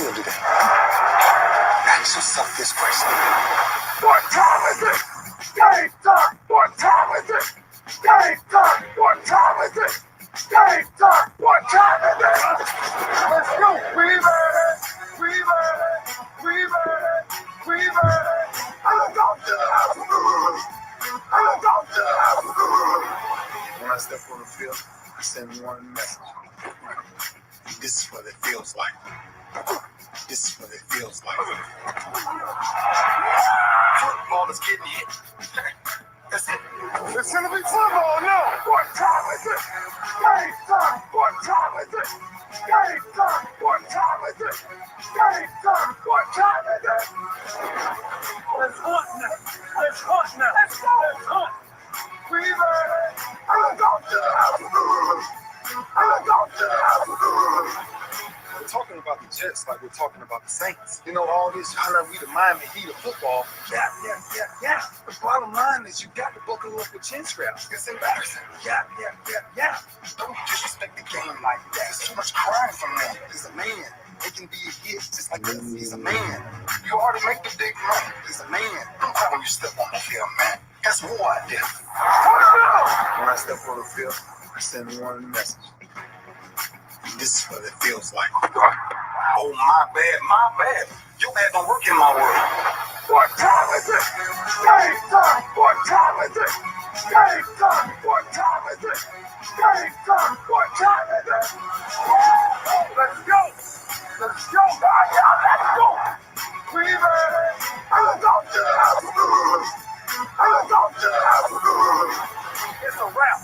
feel today? Ask yourself this question. What time is it? Game time. What time is it? Game time. What time is it? Game time. What time is it? Let's go. We ready. We ready. We ready. We ready. I'm going to the house. I'm going to the house. When I step on the field, I send one message. This is what it feels like. This is what it feels like. Football is getting hit. That's it. It's gonna be football now. What time is it? Game time. What time is it? Game time. What time is it? Game time. What time is it? Let's hunt now. Let's hunt now. Let's go. Let's hunt. We ready. I'm going to the house. I'm going to the house. We're talking about the Jets like we're talking about the Saints. You know, all this, how we the Miami Heat of football. Yeah. The bottom line is you got to buckle up with chin straps. It's embarrassing. Yeah. Don't disrespect the game like that. There's too much crying from them. He's a man. They can be a hit just like this. He's a man. You already make the big money. He's a man. Don't cry when you step on the field, man. That's war out there. When I step on the field, I send one message. This is what it feels like. Oh, my bad. Your bad don't work in my world. What time is it? Game time. What time is it? Game time. What time is it? Game time. What time is it? Let's go. Let's go. Let's go. We ready. I'm going to the house. I'm going to the house. It's a wrap.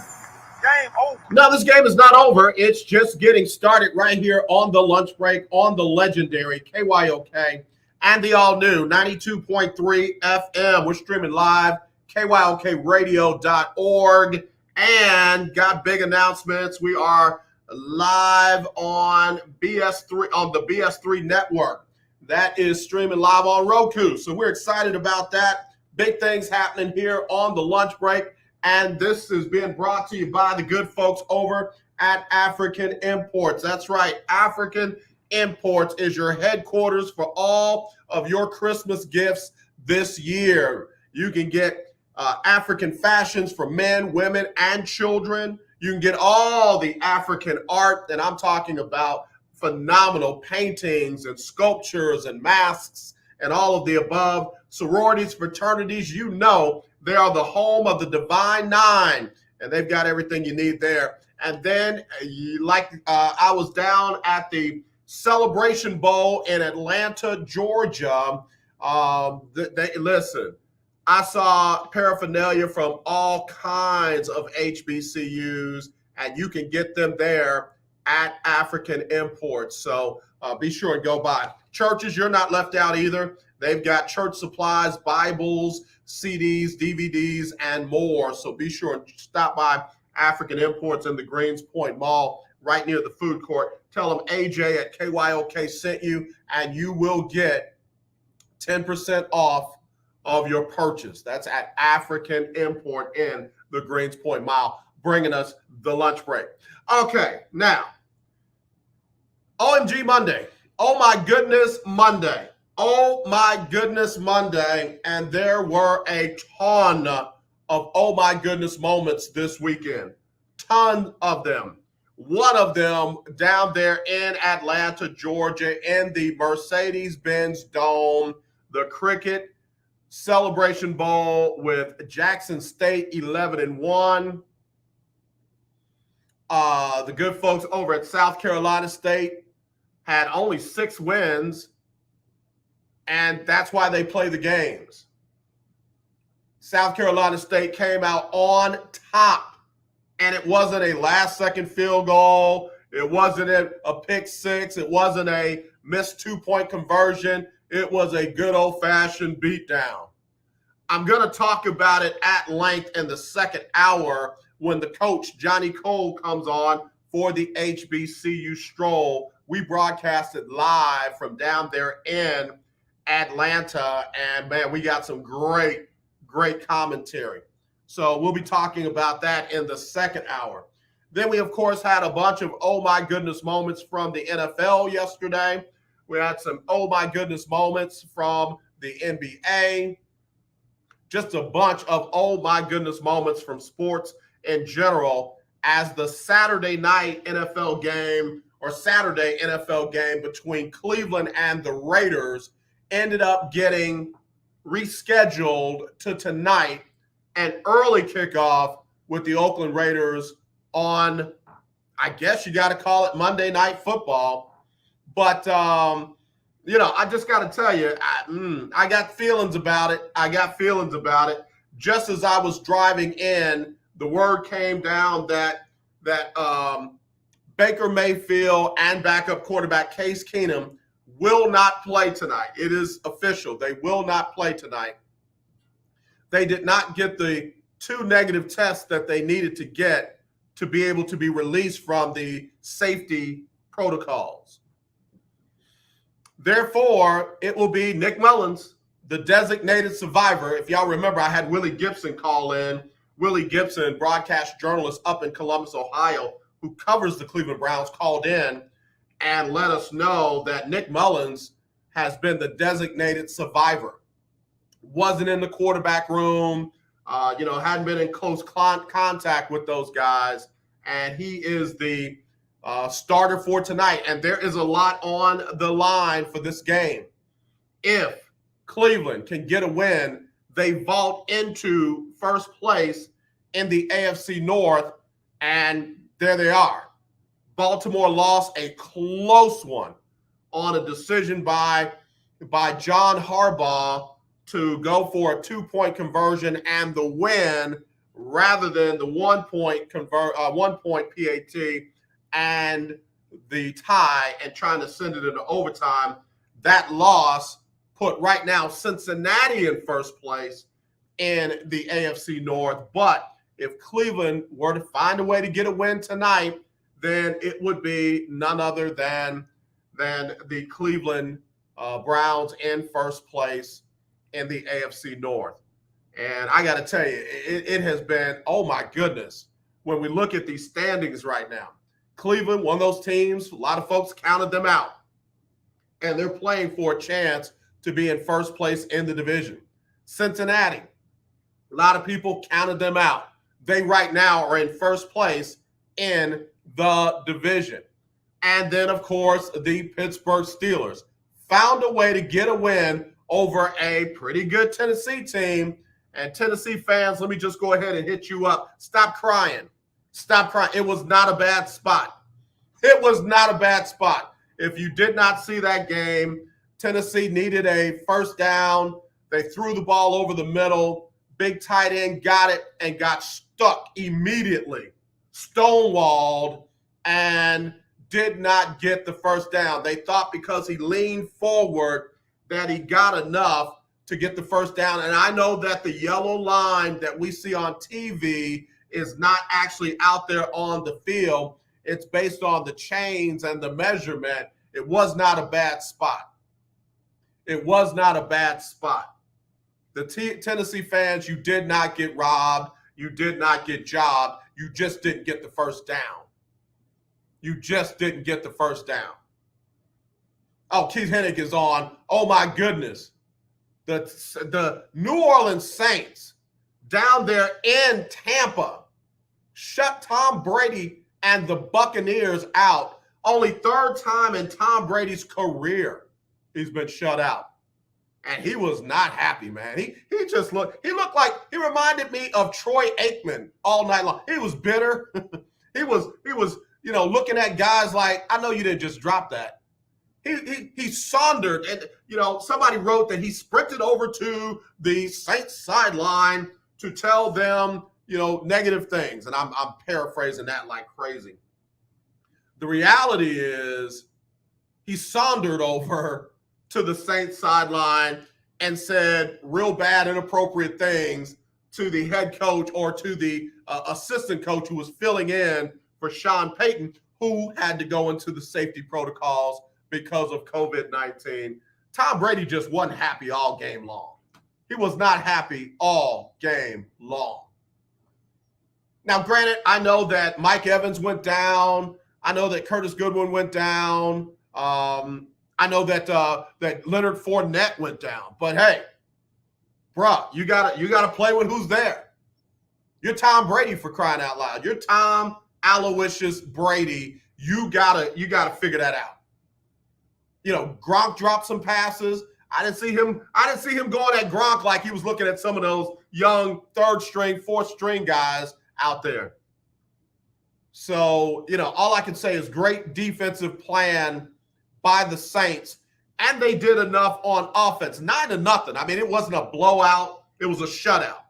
Game over. No, this game is not over. It's just getting started right here on the lunch break on the legendary KYOK and the all-new 92.3 FM. We're streaming live, kyokradio.org, and got big announcements. We are live on BS3 on the BS3 network. That is streaming live on Roku. So we're excited about that. Big things happening here on the lunch break. And this is being brought to you by the good folks over at African Imports. That's right. African Imports is your headquarters for all of your Christmas gifts this year. You can get African fashions for men, women, and children. You can get all the African art, and I'm talking about phenomenal paintings and sculptures and masks and all of the above. Sororities, fraternities, you know, they are the home of the Divine Nine, and they've got everything you need there. And then, I was down at the Celebration Bowl in Atlanta, Georgia. Listen, I saw paraphernalia from all kinds of HBCUs, and you can get them there at African Imports. So be sure and go by. Churches, you're not left out either. They've got church supplies, Bibles, CDs, DVDs, and more. So be sure and stop by African Imports in the Greens Point Mall right near the food court. Tell them AJ at KYOK sent you, and you will get 10% off of your purchase. That's at African Import in the Greens Point Mall, bringing us the lunch break. Okay, now, OMG Monday. Oh my goodness, Monday. Oh my goodness, Monday. And there were a ton of oh my goodness moments this weekend. Ton of them. One of them down there in Atlanta, Georgia, in the Mercedes-Benz Dome, the Cricket Celebration Bowl with Jackson State 11-1. The good folks over at South Carolina State had only 6 wins, and that's why they play the games. South Carolina State came out on top, and it wasn't a last-second field goal. It wasn't a pick six. It wasn't a missed 2-point conversion. It was a good old-fashioned beatdown. I'm going to talk about it at length in the second hour when the Coach Johnnie Cole comes on for the HBCU Stroll. We broadcasted live from down there in Atlanta, and man, we got some great commentary. So we'll be talking about that in the second hour. Then we, of course, had a bunch of oh my goodness moments from the NFL yesterday. We had some oh my goodness moments from the NBA. Just a bunch of oh my goodness moments from sports in general as the Saturday night NFL game or Saturday NFL game between Cleveland and the Raiders ended up getting rescheduled to tonight, an early kickoff with the Oakland Raiders on, I guess you got to call it Monday Night Football. But, I just got to tell you, I got feelings about it. Just as I was driving in, the word came down that Baker Mayfield and backup quarterback Case Keenum will not play tonight. It is official. They will not play tonight. They did not get the 2 negative tests that they needed to get to be able to be released from the safety protocols. Therefore, it will be Nick Mullins, the designated survivor. If y'all remember, I had Willie Gibson call in. Willie Gibson, broadcast journalist up in Columbus, Ohio, who covers the Cleveland Browns, called in and let us know that Nick Mullins has been the designated survivor. Wasn't in the quarterback room, hadn't been in close contact with those guys, and he is the starter for tonight. And there is a lot on the line for this game. If Cleveland can get a win, they vault into first place in the AFC North, and there they are. Baltimore lost a close one on a decision by John Harbaugh to go for a 2-point conversion and the win rather than the 1-point PAT and the tie and trying to send it into overtime. That loss put right now Cincinnati in first place in the AFC North. But if Cleveland were to find a way to get a win tonight, then it would be none other than the Cleveland Browns in first place in the AFC North. And I got to tell you, it has been, oh my goodness, when we look at these standings right now. Cleveland, one of those teams, a lot of folks counted them out. And they're playing for a chance to be in first place in the division. Cincinnati, a lot of people counted them out. They right now are in first place in the division. And then, of course, the Pittsburgh Steelers found a way to get a win over a pretty good Tennessee team. And Tennessee fans, let me just go ahead and hit you up. Stop crying. Stop crying. It was not a bad spot. It was not a bad spot. If you did not see that game, Tennessee needed a first down. They threw the ball over the middle. Big tight end got it and got stuck immediately, stonewalled, and did not get the first down. They thought because he leaned forward that he got enough to get the first down. And I know that the yellow line that we see on TV is not actually out there on the field. It's based on the chains and the measurement. It was not a bad spot. It was not a bad spot. The Tennessee fans, you did not get robbed. You did not get jobbed. You just didn't get the first down. You just didn't get the first down. Oh, Keith Hennig is on. Oh, my goodness. The New Orleans Saints down there in Tampa shut Tom Brady and the Buccaneers out. Only third time in Tom Brady's career he's been shut out. And he was not happy, man. He looked like, he reminded me of Troy Aikman all night long. He was bitter. he was looking at guys like, I know you didn't just drop that. He sauntered, and somebody wrote that he sprinted over to the Saints sideline to tell them negative things, and I'm paraphrasing that like crazy. The reality is he sauntered over to the Saints sideline and said real bad, inappropriate things to the head coach or to the assistant coach who was filling in for Sean Payton, who had to go into the safety protocols because of COVID-19. Tom Brady just wasn't happy all game long. He was not happy all game long. Now, granted, I know that Mike Evans went down. I know that Curtis Goodwin went down. I I know that that Leonard Fournette went down, but hey, bruh, you gotta play with who's there. You're Tom Brady, for crying out loud. You're Tom Aloysius Brady. You gotta figure that out. You know, Gronk dropped some passes. I didn't see him going at Gronk like he was looking at some of those young third string, fourth string guys out there. So, you know, all I can say is great defensive plan by the Saints. And they did enough on offense. 9-0. I mean, it wasn't a blowout. It was a shutout.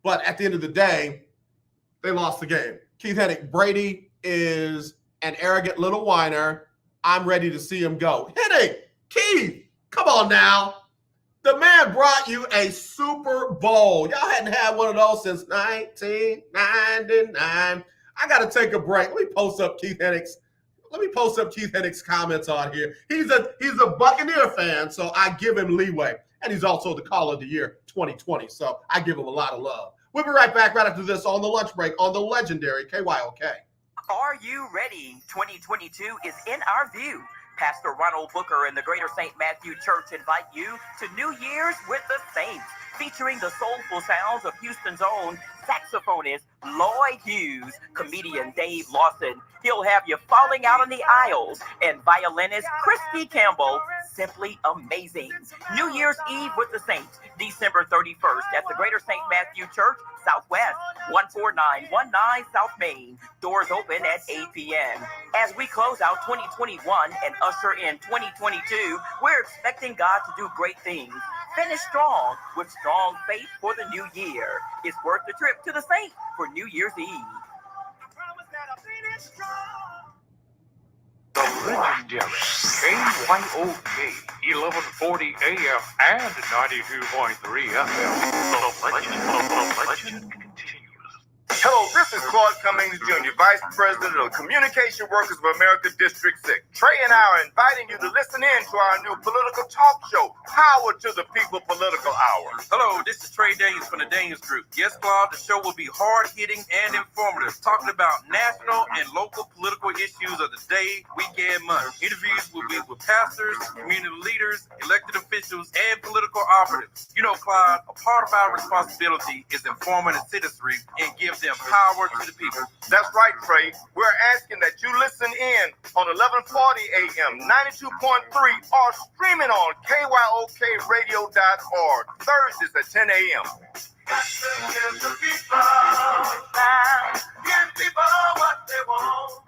But at the end of the day, they lost the game. Keith Hennig, Brady is an arrogant little whiner. I'm ready to see him go. Hennig, Keith, come on now. The man brought you a Super Bowl. Y'all hadn't had one of those since 1999. I got to take a break. Let me post up Keith Hennig's comments on here. He's a Buccaneer fan, so I give him leeway. And he's also the Call of the Year 2020, so I give him a lot of love. We'll be right back right after this on the lunch break on the legendary KYOK. Are you ready? 2022 is in our view. Pastor Ronald Booker and the Greater St. Matthew Church invite you to New Year's with the Saints, featuring the soulful sounds of Houston's own saxophonist Lloyd Hughes, comedian Dave Lawson. He'll have you falling out on the aisles, and violinist Christy Campbell. Simply amazing. New Year's Eve with the Saints, December 31st at the Greater St. Matthew Church, Southwest, 14919 South Main. Doors open at 8 p.m. As we close out 2021 and usher in 2022, we're expecting God to do great things. Finish strong with strong faith for the new year. It's worth the trip to the Saints for New Year's Eve. The legendary KYOK 1140 AM and 92.3 FM. The legend continues. Hello, this is Claude Cummings Jr., Vice President of Communication Workers of America District 6. Trey and I are inviting you to listen in to our new political talk show, Power to the People Political Hour. Hello, this is Trey Daniels from the Daniels Group. Yes, Claude, the show will be hard-hitting and informative, talking about national and local political issues of the day, week, and month. Interviews will be with pastors, community leaders, elected officials, and political operatives. You know, Claude, a part of our responsibility is informing the citizenry and give them power to the people. That's right, Trey. We're asking that you listen in on 1140 AM, 92.3, or streaming on KYOKradio.org, Thursdays at 10 a.m. Give people what they want.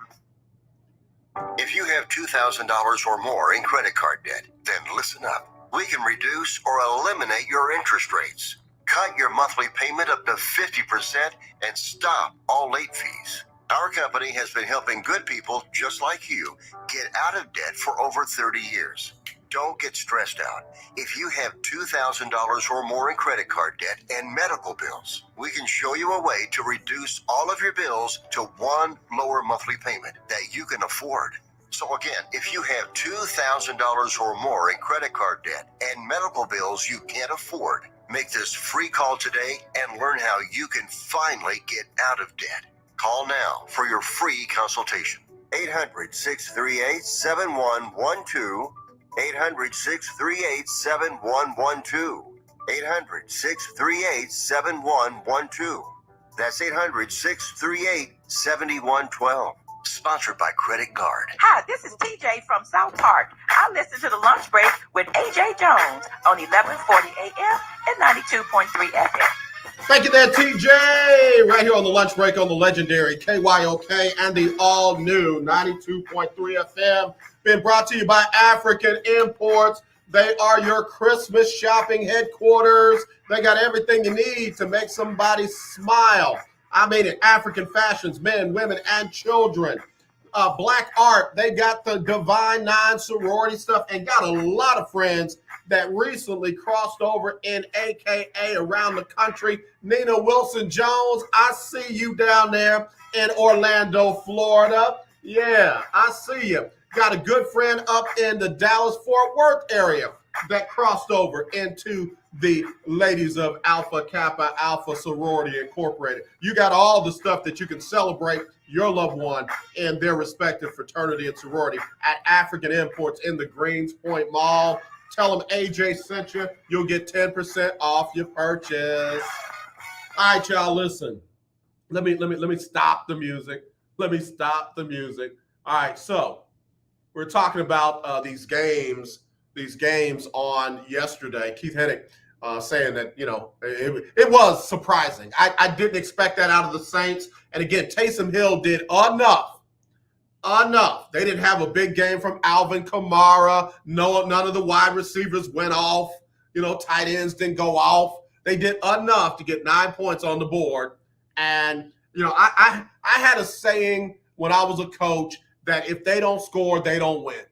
If you have $2,000 or more in credit card debt, then listen up. We can reduce or eliminate your interest rates. Cut your monthly payment up to 50% and stop all late fees. Our company has been helping good people just like you get out of debt for over 30 years. Don't get stressed out. If you have $2,000 or more in credit card debt and medical bills, we can show you a way to reduce all of your bills to one lower monthly payment that you can afford. So again, if you have $2,000 or more in credit card debt and medical bills you can't afford, make this free call today and learn how you can finally get out of debt. Call now for your free consultation. 800-638-7112. 800-638-7112. 800-638-7112. That's 800-638-7112. Sponsored by Credit Card. Hi, this is TJ from South Park. I listen to the lunch break with AJ Jones on 1140 AM and 92.3 FM. Thank you there, TJ. Right here on the lunch break on the legendary KYOK and the all-new 92.3 FM. Been brought to you by African Imports. They are your Christmas shopping headquarters. They got everything you need to make somebody smile. I mean it. African fashions, men, women, and children. Black art. They got the Divine Nine sorority stuff and got a lot of friends that recently crossed over in AKA around the country. Nina Wilson-Jones, I see you down there in Orlando, Florida. Yeah, I see you. Got a good friend up in the Dallas-Fort Worth area. that crossed over into the ladies of Alpha Kappa Alpha Sorority Incorporated. You got all the stuff that you can celebrate your loved one in their respective fraternity and sorority at African Imports in the Greens Point Mall. Tell them AJ sent you. You'll get 10% off your purchase. All right, y'all, listen. Let me stop the music. Let me stop the music. All right, so we're talking about these games on yesterday. Keith Hennig saying that, it was surprising. I didn't expect that out of the Saints. And again, Taysom Hill did enough. They didn't have a big game from Alvin Kamara. None of the wide receivers went off. Tight ends didn't go off. They did enough to get 9 points on the board. And, I had a saying when I was a coach that if they don't score, they don't win.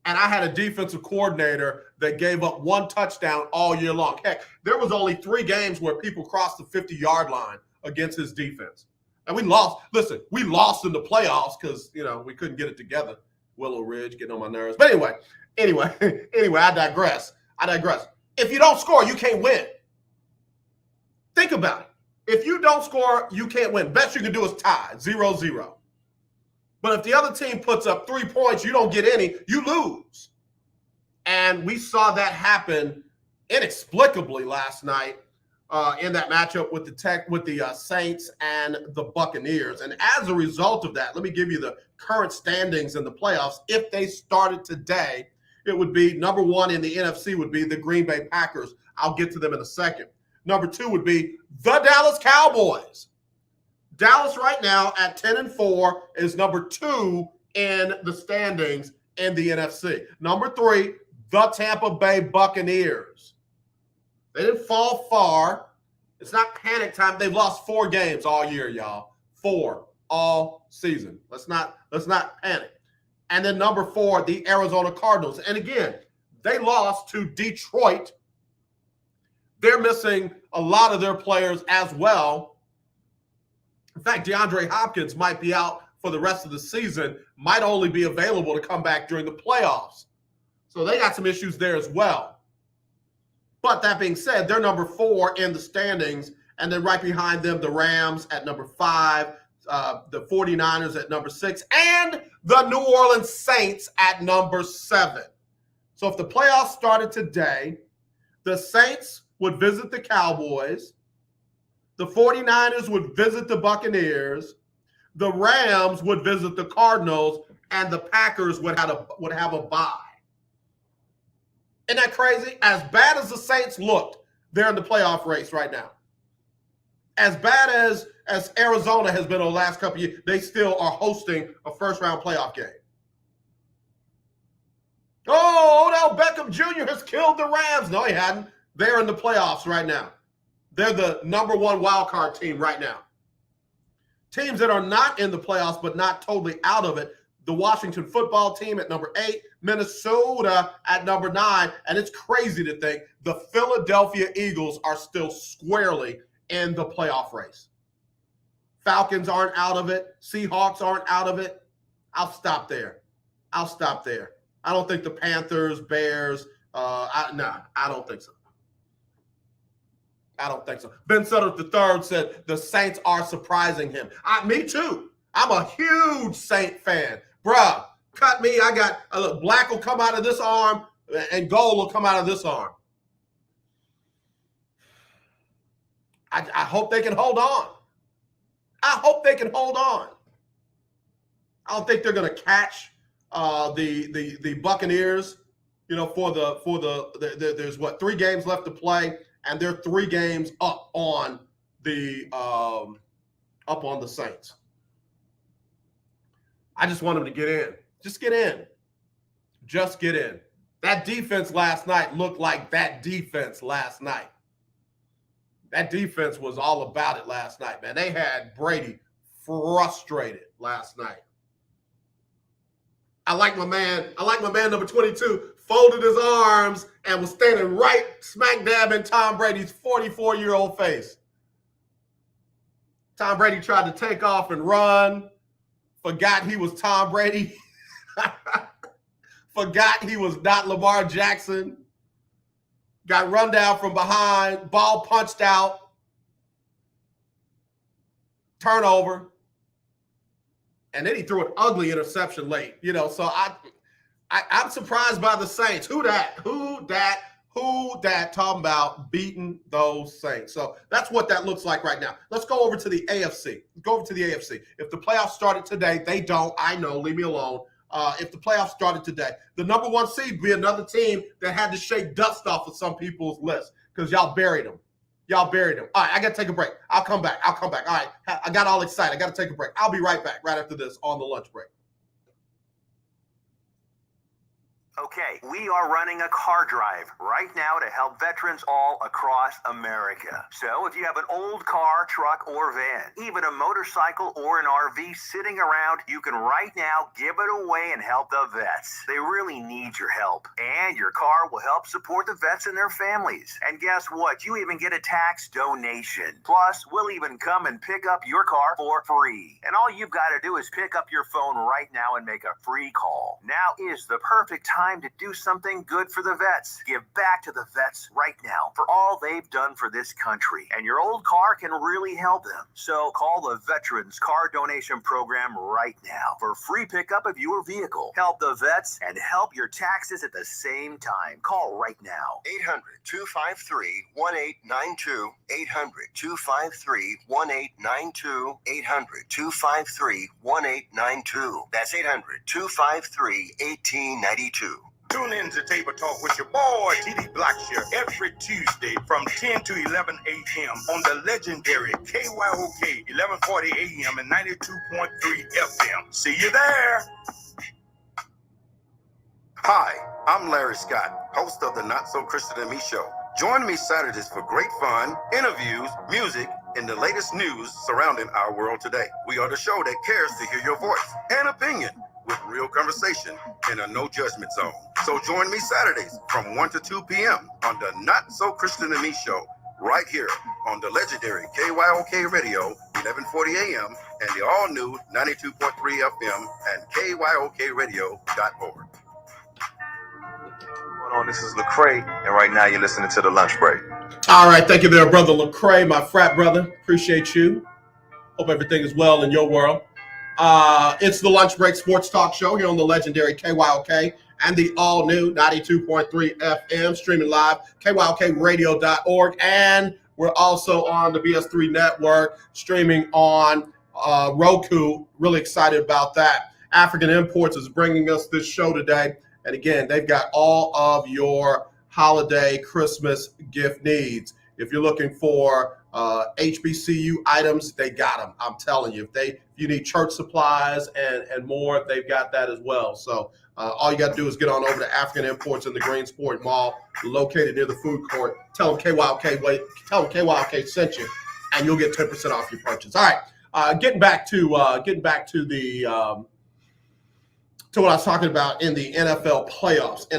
And I had a defensive coordinator that gave up one touchdown all year long. Heck, there was only 3 games where people crossed the 50-yard line against his defense. And we lost. Listen, we lost in the playoffs because, we couldn't get it together. Willow Ridge getting on my nerves. But anyway, I digress. If you don't score, you can't win. Think about it. If you don't score, you can't win. Best you can do is tie, 0-0. But if the other team puts up 3 points, you don't get any, you lose. And we saw that happen inexplicably last night in that matchup with the Saints and the Buccaneers. And as a result of that, let me give you the current standings in the playoffs. If they started today, it would be number 1 in the NFC would be the Green Bay Packers. I'll get to them in a second. Number 2 would be the Dallas Cowboys. Dallas right now at 10-4 is number 2 in the standings in the NFC. Number 3, the Tampa Bay Buccaneers. They didn't fall far. It's not panic time. They've lost 4 games all year, y'all. 4 all season. Let's not panic. And then number 4, the Arizona Cardinals. And again, they lost to Detroit. They're missing a lot of their players as well. In fact, DeAndre Hopkins might be out for the rest of the season, might only be available to come back during the playoffs. So they got some issues there as well. But that being said, they're number 4 in the standings, and then right behind them, the Rams at number 5, the 49ers at number 6, and the New Orleans Saints at number 7. So if the playoffs started today, the Saints would visit the Cowboys, the 49ers would visit the Buccaneers, the Rams would visit the Cardinals, and the Packers would have a bye. Isn't that crazy? As bad as the Saints looked, they're in the playoff race right now. As bad as Arizona has been over the last couple of years, they still are hosting a first-round playoff game. Oh, Odell Beckham Jr. has killed the Rams. No, he hadn't. They're in the playoffs right now. They're the number 1 wild card team right now. Teams that are not in the playoffs but not totally out of it, the Washington football team at number 8, Minnesota at number 9, and it's crazy to think the Philadelphia Eagles are still squarely in the playoff race. Falcons aren't out of it. Seahawks aren't out of it. I'll stop there. I don't think the Panthers, Bears, I don't think so. Ben Sutter III said the Saints are surprising him. Me too. I'm a huge Saint fan. Bruh, cut me. I got a little black will come out of this arm and gold will come out of this arm. I hope they can hold on. I don't think they're going to catch the Buccaneers. There's 3 games left to play, and they're 3 games up on the Saints. I just want them to get in. Just get in. That defense last night looked like that defense last night. That defense was all about it last night, man. They had Brady frustrated last night. I like my man number 22, folded his arms and was standing right smack dab in Tom Brady's 44-year-old face. Tom Brady tried to take off and run, forgot he was Tom Brady. forgot he was not Lamar Jackson, got run down from behind, ball punched out, turnover, and then he threw an ugly interception late. So I'm surprised by the Saints. Who that talking about beating those Saints? So that's what that looks like right now. Let's go over to the AFC. If the playoffs started today, they don't. I know. Leave me alone. If the playoffs started today, the number one seed would be another team that had to shake dust off of some people's list because y'all buried them. All right, I got to take a break. I'll come back. All right, I got all excited. I got to take a break. I'll be right back right after this on the lunch break. Okay, we are running a car drive right now to help veterans all across America. So if you have an old car, truck, or van, even a motorcycle or an RV sitting around, you can right now give it away and help the vets. They really need your help. And your car will help support the vets and their families. And guess what? You even get a tax donation. Plus, we'll even come and pick up your car for free. And all you've got to do is pick up your phone right now and make a free call. Now is the perfect time to do something good for the vets. Give back to the vets right now for all they've done for this country. And your old car can really help them. So call the Veterans Car Donation Program right now for free pickup of your vehicle. Help the vets and help your taxes at the same time. Call right now. 800-253-1892. 800-253-1892. 800-253-1892. That's 800-253-1892. Tune in to Table Talk with your boy, TD Blackshear, every Tuesday from 10 to 11 a.m. on the legendary KYOK 1140 a.m. and 92.3 FM. See you there. Hi, I'm Larry Scott, host of the Not So Christian and Me Show. Join me Saturdays for great fun, interviews, music, and the latest news surrounding our world today. We are the show that cares to hear your voice and opinion with real conversation in a no judgment zone. So join me Saturdays from 1 to 2 p.m. on the Not So Christian and Me Show right here on the legendary KYOK Radio 1140 a.m. and the all-new 92.3 FM and KYOKradio.org. What's going on? This is Lecrae, and right now you're listening to The Lunch Break. All right, thank you there, Brother Lecrae, my frat brother. Appreciate you. Hope everything is well in your world. It's the Lunch Break Sports Talk Show here on the legendary KYOK and the all-new 92.3 FM, streaming live, KYOKradio.org, and we're also on the BS3 network, streaming on Roku. Really excited about that. African Imports is bringing us this show today, and again, they've got all of your holiday Christmas gift needs. If you're looking for HBCU items, they got them. I'm telling you, if you need church supplies and more, they've got that as well. So all you got to do is get on over to African Imports in the Greensport Mall, located near the food court. Tell them KYOK sent you, and you'll get 10% off your purchase. All right, getting back to the to what I was talking about in the NFL playoffs.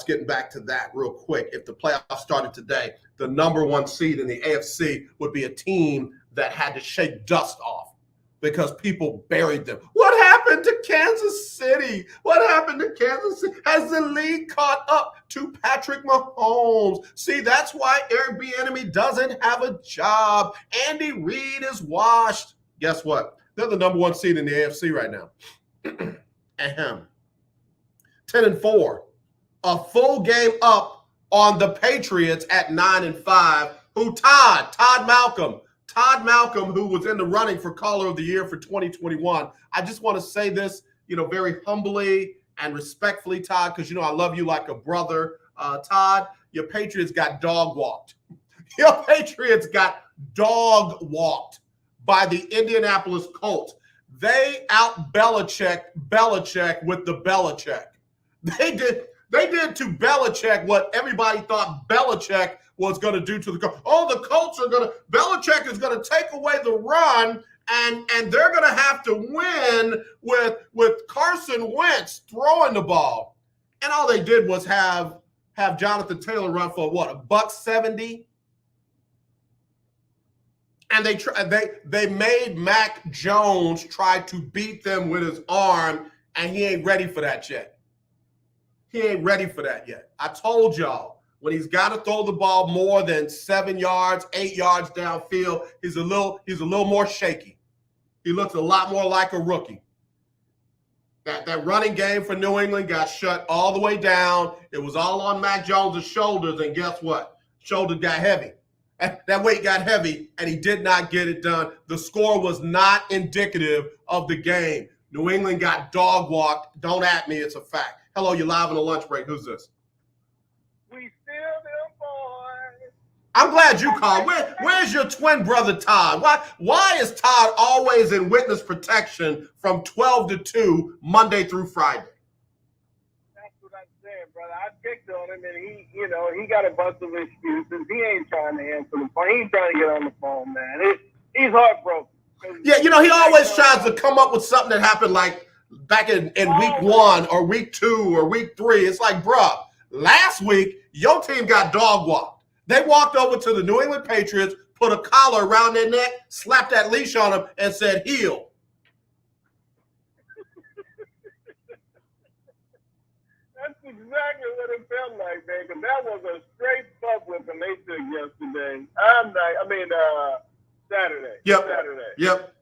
Getting back to that real quick. If the playoffs started today, the number one seed in the AFC would be a team that had to shake dust off because people buried them. What happened to Kansas City? Has the league caught up to Patrick Mahomes? See, that's why Eric Bieniemy doesn't have a job. Andy Reid is washed. Guess what? They're the number one seed in the AFC right now. 10-4, a full game up on the Patriots at 9-5. Todd Malcolm, who was in the running for Caller of the Year for 2021. I just want to say this, very humbly and respectfully, Todd, because I love you like a brother. Todd, your Patriots got dog walked. Your Patriots got dog walked by the Indianapolis Colts. They out Belichick with the Belichick. They did to Belichick what everybody thought Belichick was going to do to the Colts. Oh, the Colts Belichick is going to take away the run, and they're going to have to win with Carson Wentz throwing the ball. And all they did was have Jonathan Taylor run for $170. And they made Mac Jones try to beat them with his arm, and he ain't ready for that yet. He ain't ready for that yet. I told y'all, when he's got to throw the ball more than 7 yards, 8 yards downfield, he's a little more shaky. He looks a lot more like a rookie. That running game for New England got shut all the way down. It was all on Mac Jones' shoulders, and guess what? Shoulders got heavy. That weight got heavy, and he did not get it done. The score was not indicative of the game. New England got dog walked. Don't at me, it's a fact. Hello, you're live on the lunch break. Who's this? We still them boys. I'm glad you called. Where's your twin brother Todd? Why is Todd always in witness protection from 12 to 2 Monday through Friday? That's what I'm saying, brother. I picked on him, and he got a bunch of excuses. He ain't trying to answer the phone. He ain't trying to get on the phone, man. He's heartbroken. Yeah, he always tries to come up with something that happened like back in week 1 or week 2 or week 3. It's like, bruh, last week, your team got dog walked. They walked over to the New England Patriots, put a collar around their neck, slapped that leash on them, and said, "Heel." That's exactly what it felt like, man, because that was a straight butt whipping they took yesterday. Saturday. Yep. Saturday. Yep.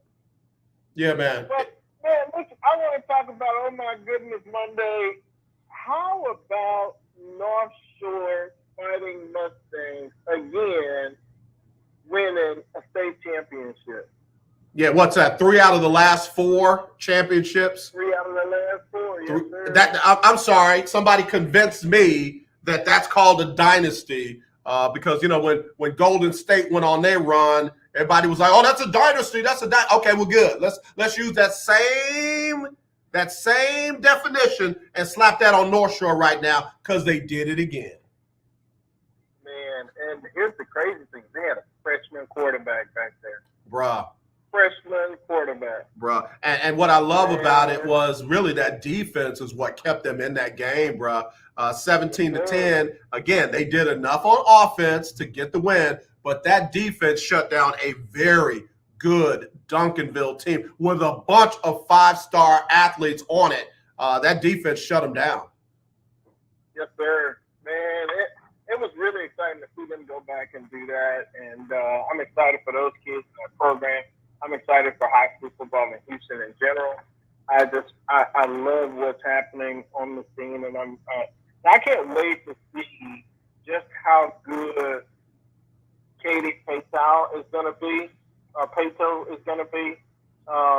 Yeah, man. But, man, listen, I want to talk about, oh, my goodness, Monday. How about North Shore Fighting Mustangs again winning a state championship? Yeah, what's that? 3 out of the last 4 championships? 3 out of the last 4, yes, sir. I'm sorry. Somebody convinced me that that's called a dynasty because, when Golden State went on their run, everybody was like, "Oh, that's a dynasty. That's a Okay, well, good. Let's use that same definition and slap that on North Shore right now because they did it again." Man, and here's the crazy thing. They had a freshman quarterback back there. Bruh. Freshman quarterback. Bruh. And what I love about it was really that defense is what kept them in that game, bruh. 17-10. Again, they did enough on offense to get the win, but that defense shut down a very good Duncanville team with a bunch of 5-star athletes on it. That defense shut them down. Yes, sir. Man, it was really exciting to see them go back and do that, and I'm excited for those kids in that program. I'm excited for high school football in Houston in general. I love what's happening on the scene, and I can't wait to see just how good Katie Pato is going to be,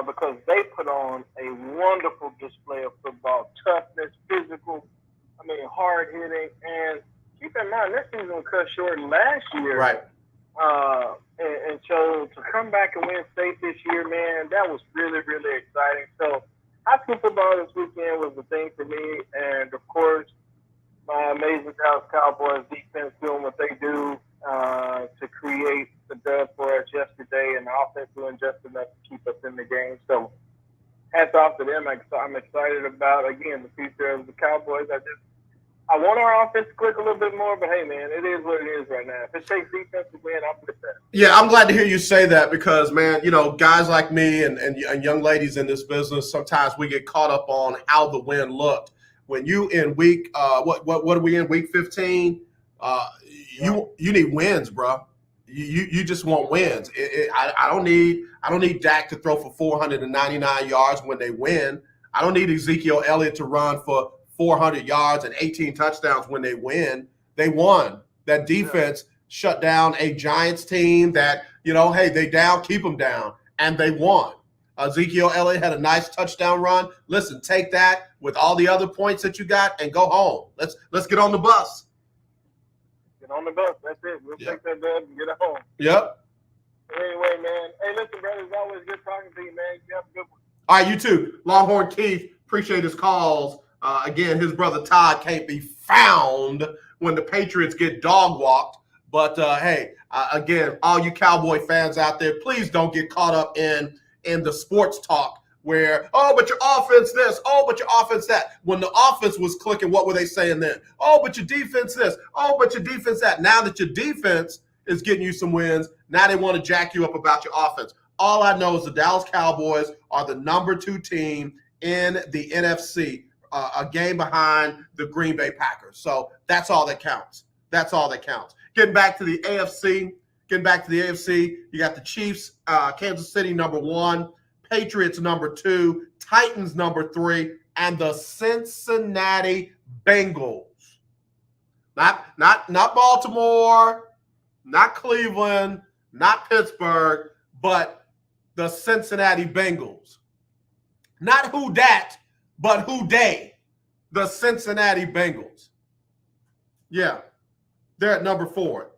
because they put on a wonderful display of football, toughness, physical, hard hitting, and keep in mind this season was cut short last year, right? And so to come back and win state this year, man, that was really, really exciting. So high school football this weekend was the thing for me, and of course, my amazing Dallas Cowboys defense doing what they do to create the dub for us yesterday, and the offense doing just enough to keep us in the game. So hats off to them. I'm excited about, again, the future of the Cowboys. I want our offense to click a little bit more, but hey, man, it is what it is right now. If it takes defense to win, I'm with that. Yeah, I'm glad to hear you say that because, man, guys like me and young ladies in this business, sometimes we get caught up on how the win looked. When you in week, what are we in, week 15? You need wins, bro. You just want wins. I don't need Dak to throw for 499 yards when they win. I don't need Ezekiel Elliott to run for 400 yards and 18 touchdowns when they win. They won. That defense shut down a Giants team that, hey, they down, keep them down, and they won. Ezekiel Elliott had a nice touchdown run. Listen, take that with all the other points that you got and go home. Let's get on the bus. Get on the bus. That's it. We'll take that dub and get it home. Yep. Anyway, man. Hey, listen, brother, it's always good talking to you, man. You have a good one. All right, you too. Longhorn Keith, appreciate his calls. Again, his brother Todd can't be found when the Patriots get dog walked. But, hey, again, all you Cowboy fans out there, please don't get caught up in the sports talk where, oh, but your offense this, oh, but your offense that. When the offense was clicking, what were they saying then? Oh, but your defense this, oh, but your defense that. Now that your defense is getting you some wins, now they want to jack you up about your offense. All I know is the Dallas Cowboys are the number 2 team in the NFC. a game behind the Green Bay Packers. So that's all that counts. That's all that counts. Getting back to the AFC, you got the Chiefs, Kansas City number 1, Patriots number 2, Titans number 3, and the Cincinnati Bengals. Not Baltimore, not Cleveland, not Pittsburgh, but the Cincinnati Bengals. Not who dat, but who they, the Cincinnati Bengals. Yeah, they're at number 4.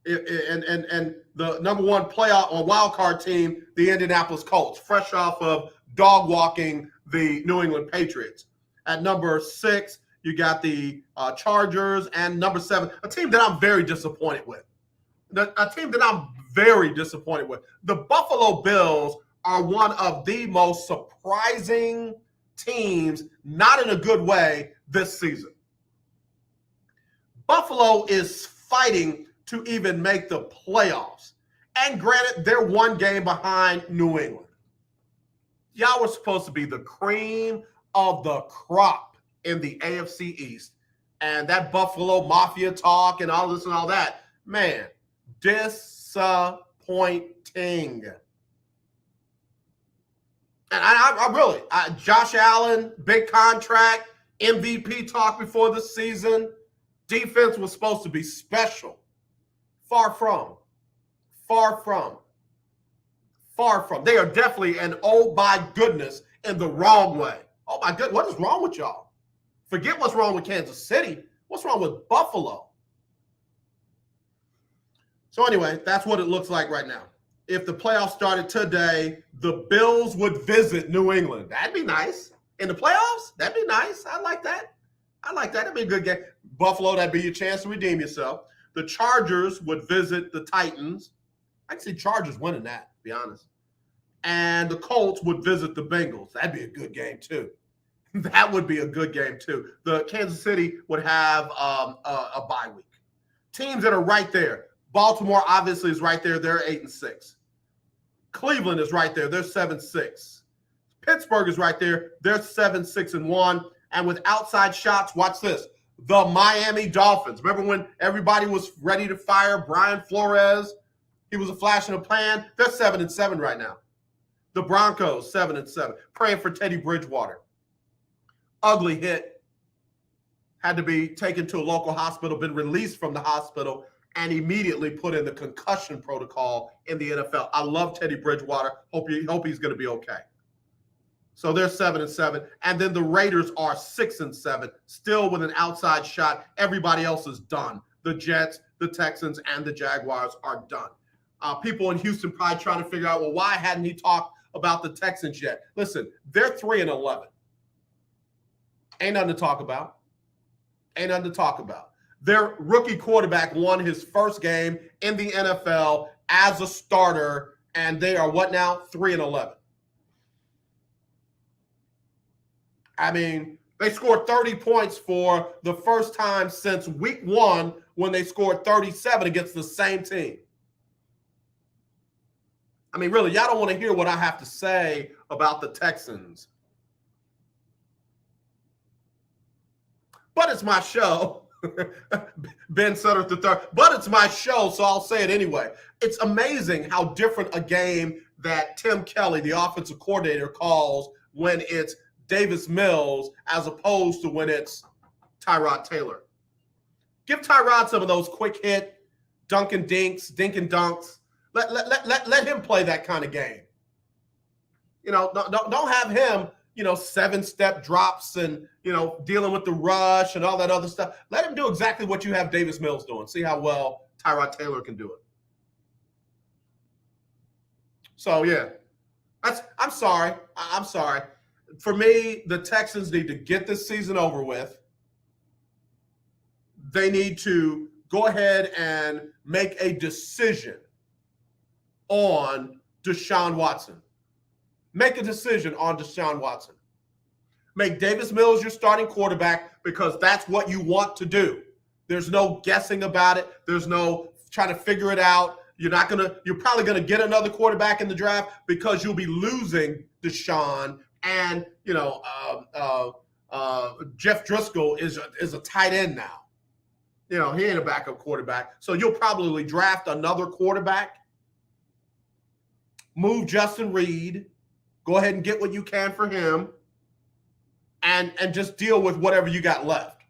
And the number 1 playoff or wild card team, the Indianapolis Colts, fresh off of dog walking the New England Patriots. At number 6, you got the Chargers, and number 7, a team that I'm very disappointed with. The Buffalo Bills are one of the most surprising teams, not in a good way, this season. Buffalo is fighting to even make the playoffs. And granted, they're 1 game behind New England. Y'all were supposed to be the cream of the crop in the AFC East. And that Buffalo Mafia talk and all this and all that, man, disappointing. And I really, Josh Allen, big contract, MVP talk before the season. Defense was supposed to be special. Far from. They are definitely an oh my goodness in the wrong way. Oh my goodness, what is wrong with y'all? Forget what's wrong with Kansas City. What's wrong with Buffalo? So anyway, that's what it looks like right now. If the playoffs started today, the Bills would visit New England. That'd be nice. In the playoffs? That'd be nice. I like that. That'd be a good game. Buffalo, that'd be your chance to redeem yourself. The Chargers would visit the Titans. I can see Chargers winning that, to be honest. And the Colts would visit the Bengals. That'd be a good game, too. That would be a good game, too. The Kansas City would have a bye week. Teams that are right there. Baltimore, obviously, is right there. They're 8-6. Cleveland is right there. They're 7-6. Pittsburgh is right there. They're 7-6-1. And with outside shots, watch this. The Miami Dolphins. Remember when everybody was ready to fire Brian Flores? He was a flash in a pan. They're 7-7 right now. The Broncos, 7-7. Praying for Teddy Bridgewater. Ugly hit. Had to be taken to a local hospital, been released from the hospital, and immediately put in the concussion protocol in the NFL. I love Teddy Bridgewater. Hope he's going to be okay. So they're 7-7. And then the Raiders are 6-7, still with an outside shot. Everybody else is done. The Jets, the Texans, and the Jaguars are done. People in Houston probably trying to figure out, well, why hadn't he talked about the Texans yet? Listen, they're 3-11. Ain't nothing to talk about. Their rookie quarterback won his first game in the NFL as a starter, and they are what now? 3-11. I mean, they scored 30 points for the first time since week 1 when they scored 37 against the same team. I mean, really, y'all don't want to hear what I have to say about the Texans. But it's my show. Ben Sutter III. But it's my show, so I'll say it anyway. It's amazing how different a game that Tim Kelly, the offensive coordinator, calls when it's Davis Mills as opposed to when it's Tyrod Taylor. Give Tyrod some of those quick hit, dink and dunks. Let him play that kind of game. You know, don't have him, 7-step drops and, dealing with the rush and all that other stuff. Let him do exactly what you have Davis Mills doing. See how well Tyrod Taylor can do it. So, yeah, I'm sorry. For me, the Texans need to get this season over with. They need to go ahead and make a decision on Deshaun Watson. Make a decision on Deshaun Watson. Make Davis Mills your starting quarterback because that's what you want to do. There's no guessing about it. There's no trying to figure it out. You're probably going to get another quarterback in the draft because you'll be losing Deshaun and, Jeff Driscoll is a tight end now. He ain't a backup quarterback. So you'll probably draft another quarterback, move Justin Reed, go ahead and get what you can for him, and just deal with whatever you got left.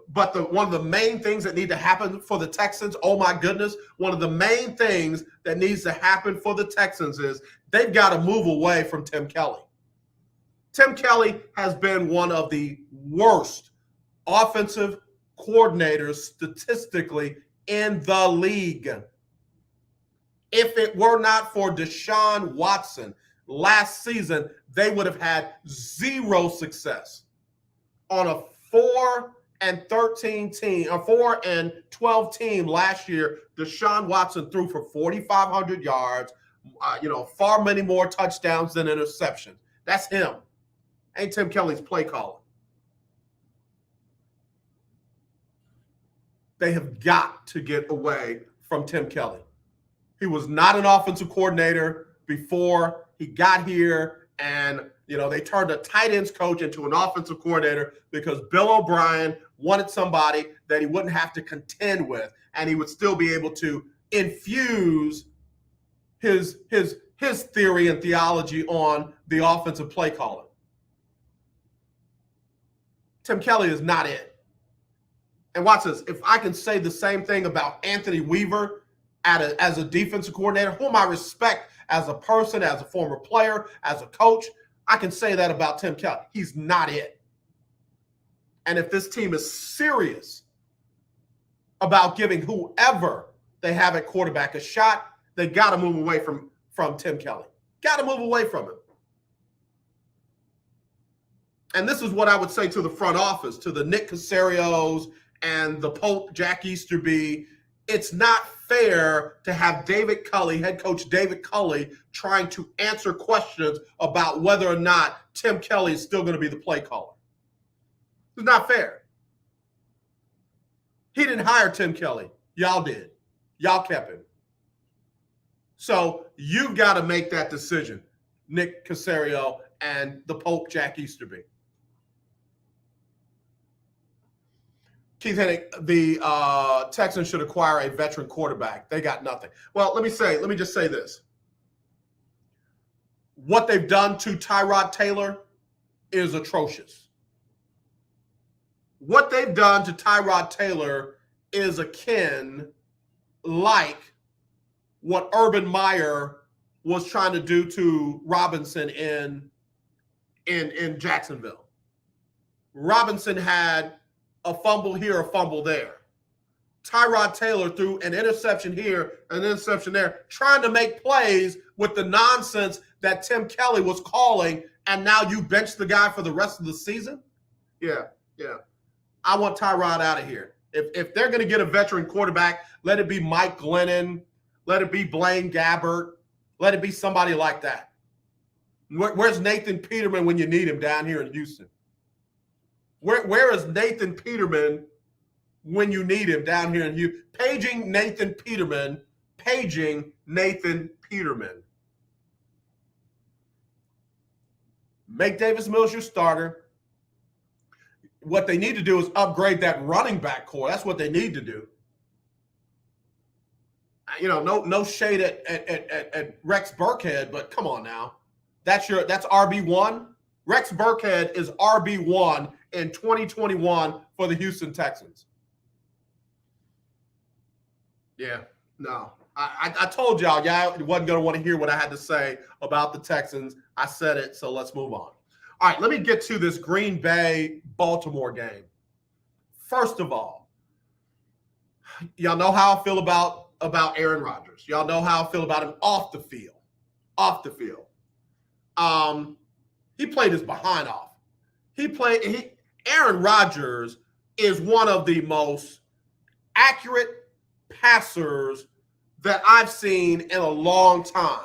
But one of the main things that need to happen for the Texans, oh my goodness, one of the main things that needs to happen for the Texans is they've got to move away from Tim Kelly. Tim Kelly has been one of the worst offensive coordinators statistically in the league. If it were not for Deshaun Watson last season, they would have had zero success. On a 4-13 team, a 4-12 team last year, Deshaun Watson threw for 4,500 yards, far many more touchdowns than interceptions. That's him. Ain't Tim Kelly's play caller. They have got to get away from Tim Kelly. He was not an offensive coordinator before he got here, and they turned a tight ends coach into an offensive coordinator because Bill O'Brien wanted somebody that he wouldn't have to contend with, and he would still be able to infuse his theory and theology on the offensive play caller. Tim Kelly is not it. And watch this. If I can say the same thing about Anthony Weaver as a defensive coordinator, whom I respect as a person, as a former player, as a coach, I can say that about Tim Kelly. He's not it. And if this team is serious about giving whoever they have at quarterback a shot, they got to move away from Tim Kelly. Got to move away from him. And this is what I would say to the front office, to the Nick Casarios and the Pope, Jack Easterby. It's not fair to have David Culley, head coach David Culley, trying to answer questions about whether or not Tim Kelly is still going to be the play caller. It's not fair. He didn't hire Tim Kelly. Y'all did. Y'all kept him. So you've got to make that decision, Nick Casario and the Pope, Jack Easterby. Keith Hennig, the Texans should acquire a veteran quarterback. They got nothing. Well, let me just say this. What they've done to Tyrod Taylor is atrocious. What they've done to Tyrod Taylor is akin like what Urban Meyer was trying to do to Robinson in Jacksonville. Robinson had a fumble here, a fumble there. Tyrod Taylor threw an interception here, an interception there, trying to make plays with the nonsense that Tim Kelly was calling, and now you bench the guy for the rest of the season? Yeah. I want Tyrod out of here. If they're going to get a veteran quarterback, let it be Mike Glennon, let it be Blaine Gabbert, let it be somebody like that. Where's Nathan Peterman when you need him down here in Houston? Where is Nathan Peterman when you need him down here in Houston? Paging Nathan Peterman. Make Davis Mills your starter. What they need to do is upgrade that running back core. That's what they need to do. No shade at Rex Burkhead, but come on now. That's RB1. Rex Burkhead is RB1 in 2021 for the Houston Texans. Yeah, no. I told y'all wasn't going to want to hear what I had to say about the Texans. I said it, so let's move on. All right, let me get to this Green Bay-Baltimore game. First of all, y'all know how I feel about Aaron Rodgers. Y'all know how I feel about him off the field. He played his behind off. Aaron Rodgers is one of the most accurate passers that I've seen in a long time.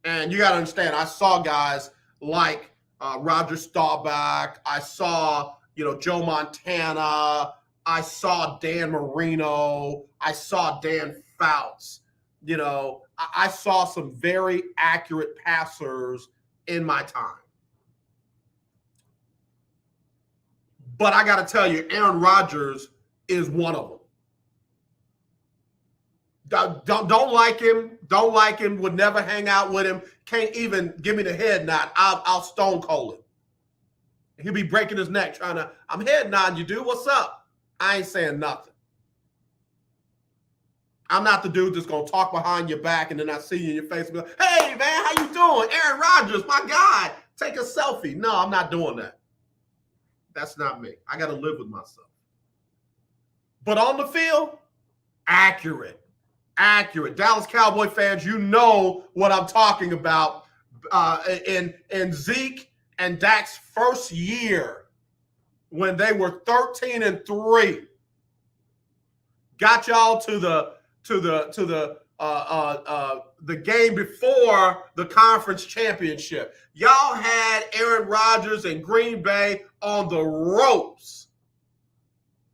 And you got to understand, I saw guys like Roger Staubach. I saw, Joe Montana. I saw Dan Marino. I saw Dan Fouts. I saw some very accurate passers in my time. But I got to tell you, Aaron Rodgers is one of them. Don't like him. Don't like him. Would never hang out with him. Can't even give me the head nod. I'll stone cold him. He'll be breaking his neck trying to, I'm head nodding you, dude. What's up? I ain't saying nothing. I'm not the dude that's going to talk behind your back and then I see you in your face and be like, hey, man, how you doing? Aaron Rodgers, my guy. Take a selfie. No, I'm not doing that. That's not me. I got to live with myself. But on the field, accurate. Dallas Cowboy fans, you know what I'm talking about. In Zeke and Dak's first year when they were 13-3, got y'all to the game before the conference championship. Y'all had Aaron Rodgers and Green Bay on the ropes,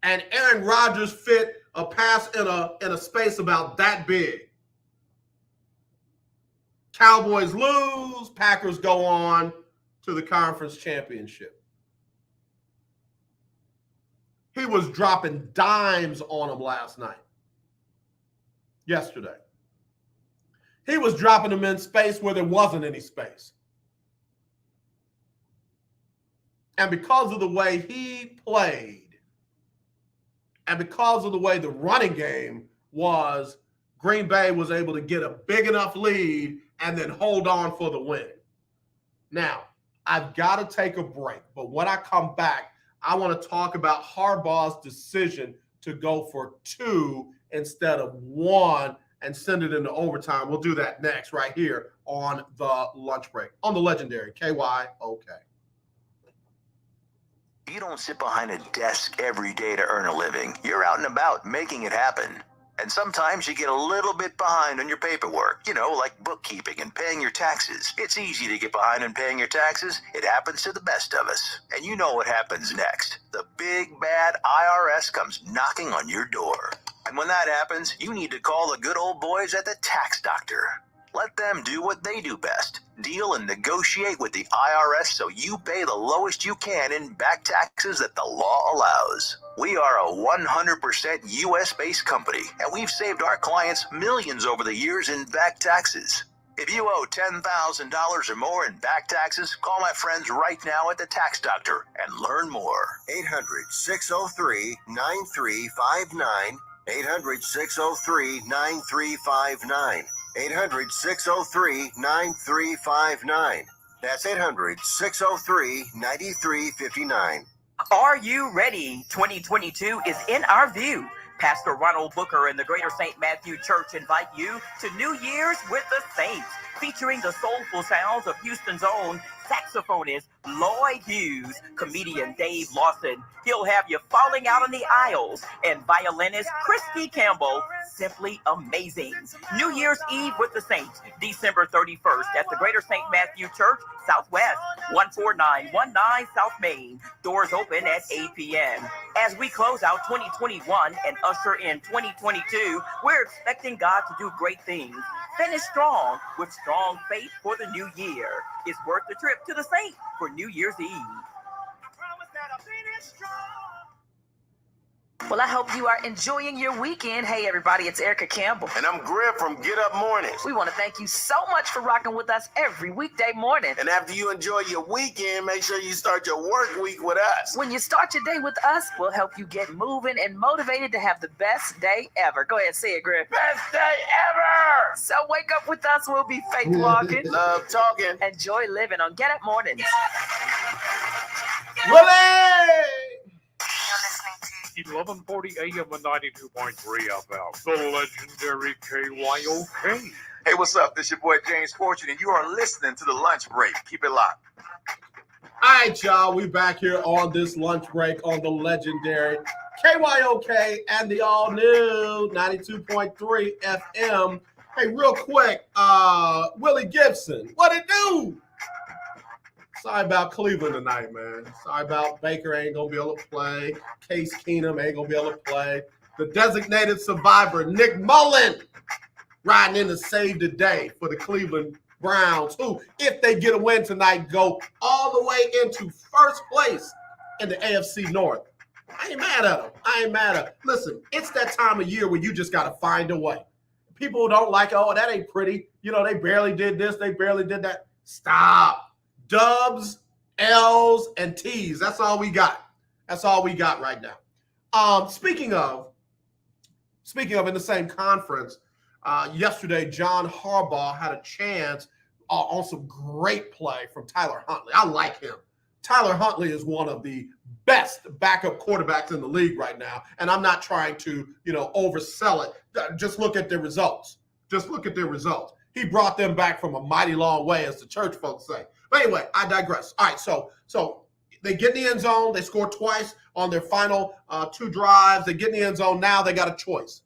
and Aaron Rodgers fit a pass in a space about that big. Cowboys lose, Packers go on to the conference championship. He was dropping dimes on them yesterday. He was dropping them in space where there wasn't any space. And because of the way he played, and because of the way the running game was, Green Bay was able to get a big enough lead and then hold on for the win. Now, I've got to take a break, but when I come back, I want to talk about Harbaugh's decision to go for 2 instead of 1 and send it into overtime. We'll do that next right here on the lunch break on the legendary KYOK. You don't sit behind a desk every day to earn a living. You're out and about making it happen. And sometimes you get a little bit behind on your paperwork, like bookkeeping and paying your taxes. It's easy to get behind on paying your taxes. It happens to the best of us. And you know what happens next. The big bad IRS comes knocking on your door. And when that happens, you need to call the good old boys at the Tax Doctor. Let them do what they do best. Deal and negotiate with the IRS so you pay the lowest you can in back taxes that the law allows. We are a 100% U.S.-based company, and we've saved our clients millions over the years in back taxes. If you owe $10,000 or more in back taxes, call my friends right now at the Tax Doctor and learn more. 800-603-9359. 800-603-9359. 800-603-9359. That's 800-603-9359. Are you ready? 2022 is in our view. Pastor Ronald Booker and the Greater St. Matthew Church invite you to New Year's with the Saints, featuring the soulful sounds of Houston's own saxophonist Lloyd Hughes, comedian Dave Lawson. He'll have you falling out on the aisles, and violinist Christy Campbell. Simply amazing. New Year's Eve with the Saints, December 31st at the Greater St. Matthew Church, Southwest, 14919 South Main. Doors open at 8 p.m. As we close out 2021 and usher in 2022, we're expecting God to do great things. Finish strong with strong faith for the new year. It's worth the trip to the Saints for New Year's Eve. Well, I hope you are enjoying your weekend. Hey, everybody, it's Erica Campbell. And I'm Griff from Get Up Mornings. We want to thank you so much for rocking with us every weekday morning. And after you enjoy your weekend, make sure you start your work week with us. When you start your day with us, we'll help you get moving and motivated to have the best day ever. Go ahead, say it, Griff. Best day ever! So wake up with us. We'll be faith walking. Love talking. And joy living on Get Up Mornings. Willie! 1140 AM and 92.3 FM. The legendary KYOK. Hey, what's up? This your boy James Fortune, and you are listening to the lunch break. Keep it locked. All right, y'all. We back here on this lunch break on the legendary KYOK and the all-new 92.3 FM. Hey, real quick, Willie Gibson, what it do? Sorry about Cleveland tonight, man. Sorry about Baker ain't going to be able to play. Case Keenum ain't going to be able to play. The designated survivor, Nick Mullen, riding in to save the day for the Cleveland Browns, who, if they get a win tonight, go all the way into first place in the AFC North. I ain't mad at them. Listen, it's that time of year where you just got to find a way. People don't like, oh, that ain't pretty. They barely did this. They barely did that. Stop. Dubs, L's, and T's. That's all we got. That's all we got right now. Speaking of in the same conference, yesterday, John Harbaugh had a chance on some great play from Tyler Huntley. I like him. Tyler Huntley is one of the best backup quarterbacks in the league right now, and I'm not trying to, oversell it. Just look at their results. He brought them back from a mighty long way, as the church folks say. But anyway, I digress. All right, so they get in the end zone. They score twice on their final 2 drives. They get in the end zone. Now they got a choice.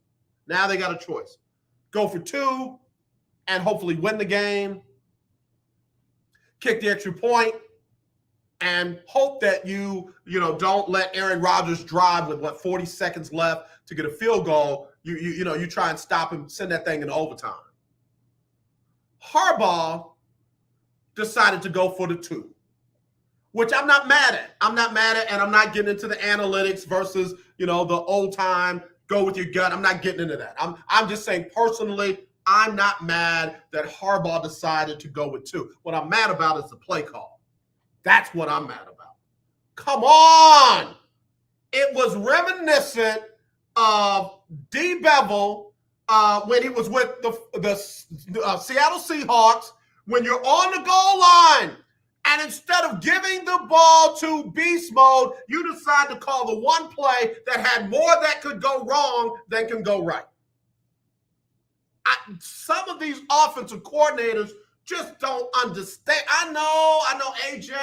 Go for 2 and hopefully win the game, kick the extra point, and hope that you don't let Aaron Rodgers drive with 40 seconds left to get a field goal. You try and stop him, send that thing into overtime. Harbaugh decided to go for the 2, which I'm not mad at. And I'm not getting into the analytics versus the old time go with your gut. I'm not getting into that. I'm just saying personally, I'm not mad that Harbaugh decided to go with 2. What I'm mad about is the play call. That's what I'm mad about. Come on. It was reminiscent of D. Bevel when he was with the Seattle Seahawks, when you're on the goal line and instead of giving the ball to beast mode, you decide to call the one play that had more that could go wrong than can go right. Some of these offensive coordinators just don't understand. I know AJ,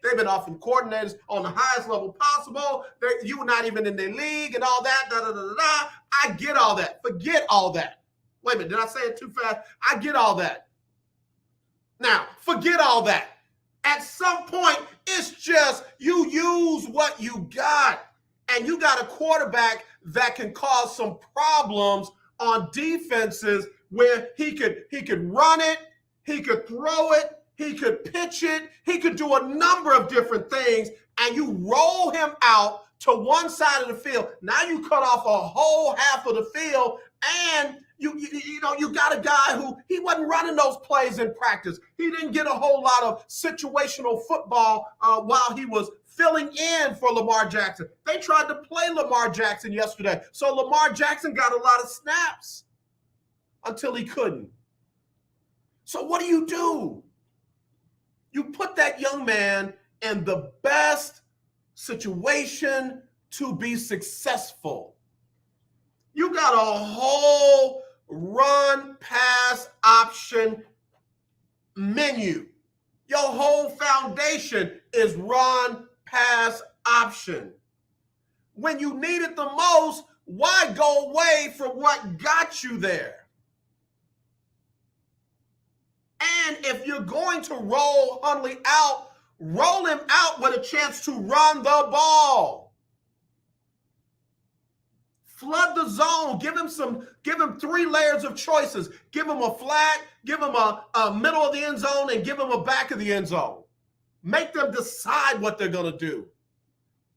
they've been offensive coordinators on the highest level possible. You were not even in the league and all that, I get all that. Forget all that. Wait a minute, did I say it too fast? I get all that. Now, forget all that. At some point, it's just you use what you got. And you got a quarterback that can cause some problems on defenses where he could run it, he could throw it, he could pitch it, he could do a number of different things, and you roll him out to one side of the field. Now you cut off a whole half of the field, and you got a guy who he wasn't running those plays in practice. He didn't get a whole lot of situational football while he was filling in for Lamar Jackson. They tried to play Lamar Jackson yesterday, so Lamar Jackson got a lot of snaps until he couldn't. So what do? You put that young man in the best situation to be successful. You got a whole run pass option menu. Your whole foundation is run pass option. When you need it the most, why go away from what got you there? And if you're going to roll Huntley out, roll him out with a chance to run the ball. Flood the zone. Give him 3 layers of choices. Give him a flat, give him a middle of the end zone, and give him a back of the end zone. Make them decide what they're going to do.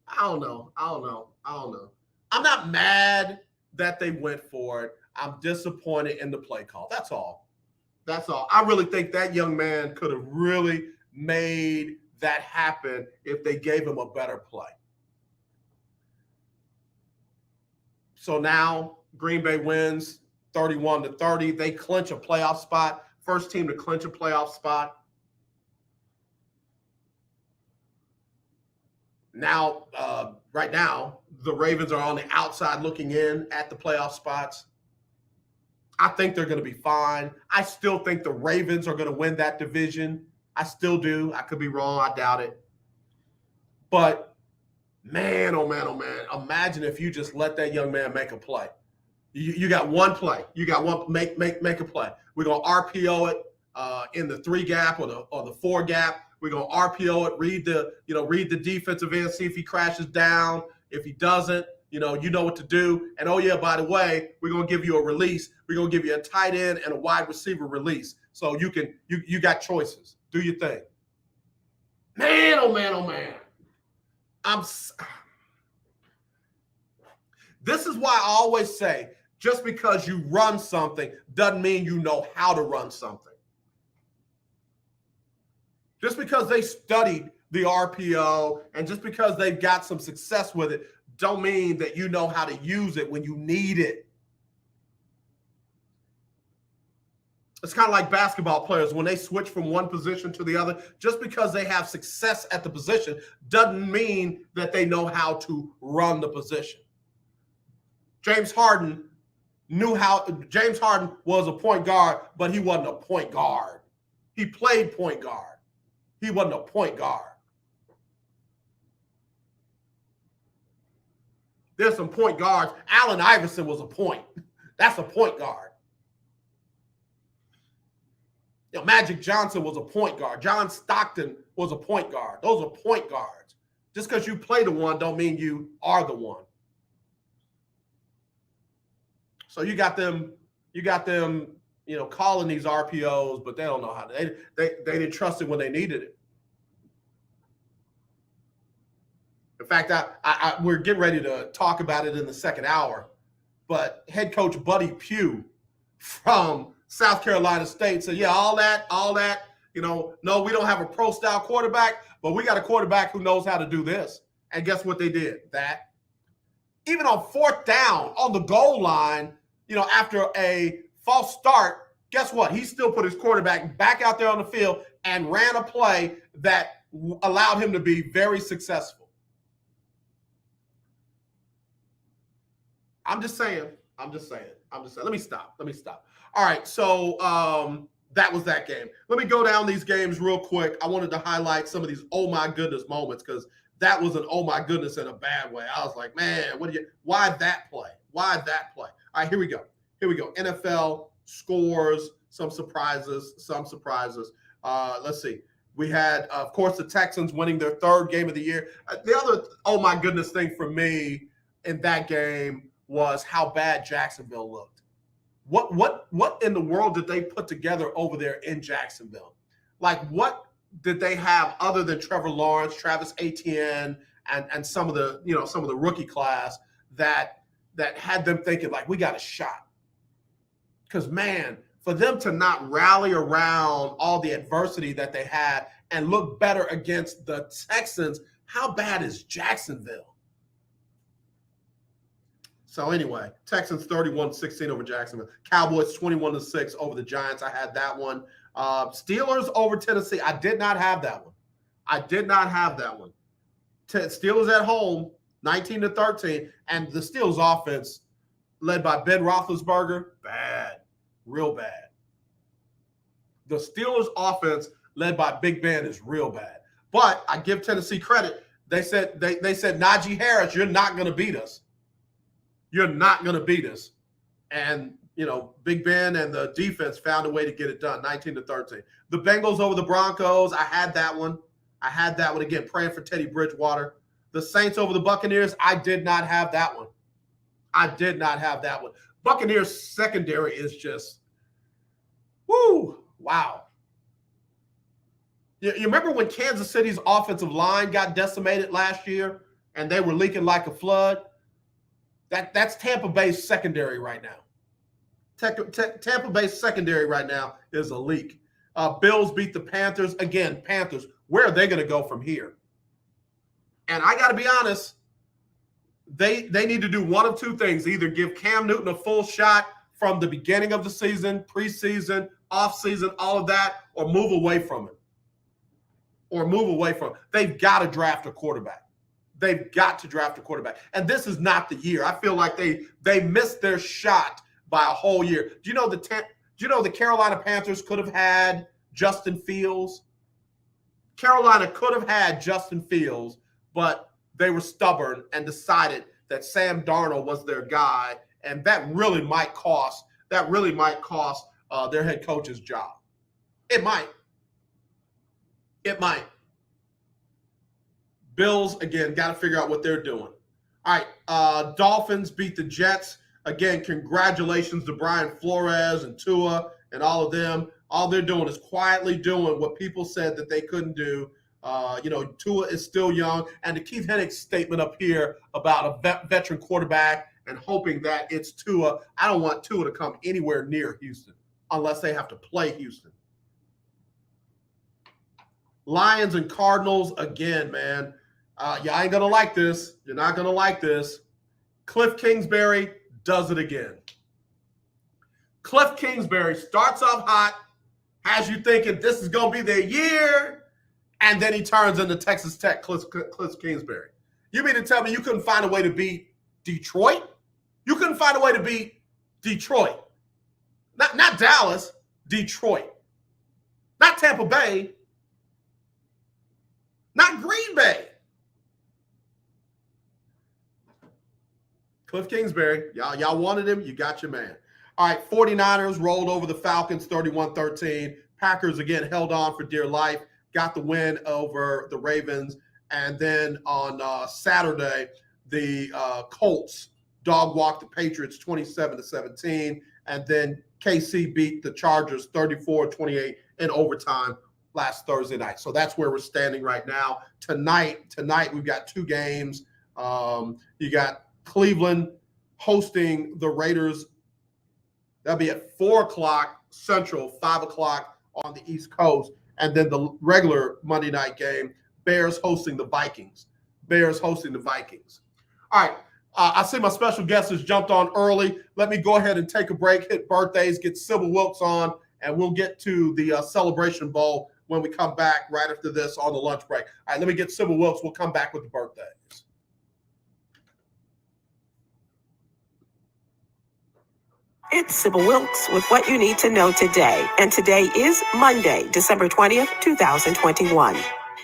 I don't know. I'm not mad that they went for it. I'm disappointed in the play call. That's all. I really think that young man could have really made that happen if they gave him a better play. So now Green Bay wins 31-30. They clinch a playoff spot. First team to clinch a playoff spot. Now, right now, the Ravens are on the outside looking in at the playoff spots. I think they're going to be fine. I still think the Ravens are going to win that division. I still do. I could be wrong. I doubt it. But man, oh man, imagine if you just let that young man make a play. You got one play. You got one, make a play. We're going to RPO it in the 3 gap or the 4 gap. We're going to RPO it, read the defensive end, see if he crashes down. If he doesn't, you know what to do. And, oh, yeah, by the way, we're going to give you a release. We're going to give you a tight end and a wide receiver release. So you got choices. Do your thing. Man, oh, man. This is why I always say, just because you run something doesn't mean you know how to run something. Just because they studied the RPO and just because they've got some success with it don't mean that you know how to use it when you need it. It's kind of like basketball players when they switch from one position to the other. Just because they have success at the position doesn't mean that they know how to run the position. James Harden was a point guard, but he wasn't a point guard. He played point guard. He wasn't a point guard. There's some point guards. Allen Iverson was a point. That's a point guard. Magic Johnson was a point guard. John Stockton was a point guard. Those are point guards. Just because you play the one don't mean you are the one. So you got them, calling these RPOs, but they don't know how to. They didn't trust it when they needed it. In fact, we're getting ready to talk about it in the second hour, but head coach Buddy Pugh from South Carolina State said, all that, no, we don't have a pro-style quarterback, but we got a quarterback who knows how to do this. And guess what they did? That. Even on fourth down, on the goal line, after a false start, guess what? He still put his quarterback back out there on the field and ran a play that allowed him to be very successful. I'm just saying. Let me stop. All right, so that was that game. Let me go down these games real quick. I wanted to highlight some of these oh my goodness moments because that was an oh my goodness in a bad way. I was like, man, why that play? Why that play? All right, here we go. NFL scores, some surprises. Let's see. We had, of course, the Texans winning their third game of the year. The other oh my goodness thing for me in that game was how bad Jacksonville looked. What in the world did they put together over there in Jacksonville? Like, what did they have other than Trevor Lawrence, Travis Etienne, and some of the rookie class that had them thinking like we got a shot? Because man, for them to not rally around all the adversity that they had and look better against the Texans, how bad is Jacksonville? So anyway, Texans 31-16 over Jacksonville. Cowboys 21-6 over the Giants. I had that one. Steelers over Tennessee. I did not have that one. Steelers at home, 19-13, and the Steelers offense led by Ben Roethlisberger, bad, real bad. The Steelers offense led by Big Ben is real bad. But I give Tennessee credit. They said Najee Harris, you're not going to beat us. You're not going to beat us. And, Big Ben and the defense found a way to get it done, 19-13. The Bengals over the Broncos, I had that one. Again, praying for Teddy Bridgewater. The Saints over the Buccaneers, I did not have that one. Buccaneers secondary is just, wow. You remember when Kansas City's offensive line got decimated last year and they were leaking like a flood? That's Tampa Bay's secondary right now. Tampa Bay's secondary right now is a leak. Bills beat the Panthers. Again, Panthers, where are they going to go from here? And I got to be honest, they need to do one of two things. Either give Cam Newton a full shot from the beginning of the season, preseason, offseason, all of that, or move away from it. They've got to draft a quarterback. And this is not the year. I feel like they missed their shot by a whole year. Do you know the Carolina Panthers could have had Justin Fields? Carolina could have had Justin Fields, but they were stubborn and decided that Sam Darnold was their guy, and that really might cost their head coach's job. It might. Bills, again, got to figure out what they're doing. All right, Dolphins beat the Jets. Again, congratulations to Brian Flores and Tua and all of them. All they're doing is quietly doing what people said that they couldn't do. Tua is still young. And the Keith Hennig statement up here about a veteran quarterback and hoping that it's Tua. I don't want Tua to come anywhere near Houston unless they have to play Houston. Lions and Cardinals, again, man. Y'all ain't going to like this. You're not going to like this. Cliff Kingsbury does it again. Cliff Kingsbury starts off hot, has you thinking this is going to be their year, and then he turns into Texas Tech Cliff Kingsbury. You mean to tell me you couldn't find a way to beat Detroit? You couldn't find a way to beat Detroit. Not Dallas, Detroit. Not Tampa Bay. Not Green Bay. Cliff Kingsbury, y'all wanted him, you got your man. All right, 49ers rolled over the Falcons 31-13. Packers, again, held on for dear life, got the win over the Ravens. And then on Saturday, the Colts dog walked the Patriots 27-17. And then KC beat the Chargers 34-28 in overtime last Thursday night. So that's where we're standing right now. Tonight we've got two games. You got Cleveland hosting the Raiders. That'll be at 4 o'clock Central, 5 o'clock on the East Coast. And then the regular Monday night game, Bears hosting the Vikings. All right. I see my special guest has jumped on early. Let me go ahead and take a break, hit birthdays, get Sybil Wilkes on, and we'll get to the Celebration Bowl when we come back right after this on the lunch break. All right, let me get Sybil Wilkes. We'll come back with the birthdays. It's Sybil Wilkes with what you need to know today. And today is Monday, December 20th, 2021.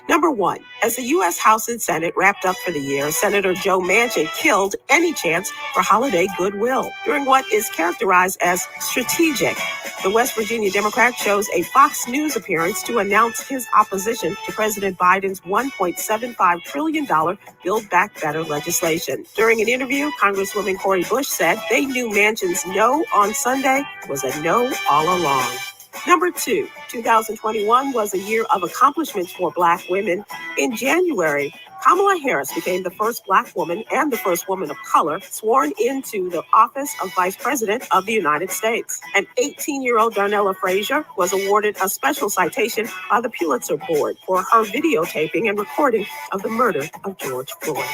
Number one, as the U.S. House and Senate wrapped up for the year, Senator Joe Manchin killed any chance for holiday goodwill during what is characterized as strategic. The West Virginia Democrat chose a Fox News appearance to announce his opposition to President Biden's $1.75 trillion Build Back Better legislation. During an interview, Congresswoman Cori Bush said they knew Manchin's no on Sunday was a no all along. Number two, 2021 was a year of accomplishments for Black women. In January, Kamala Harris became the first Black woman and the first woman of color sworn into the office of Vice President of the United States. And 18-year-old Darnella Frazier was awarded a special citation by the Pulitzer Board for her videotaping and recording of the murder of George Floyd.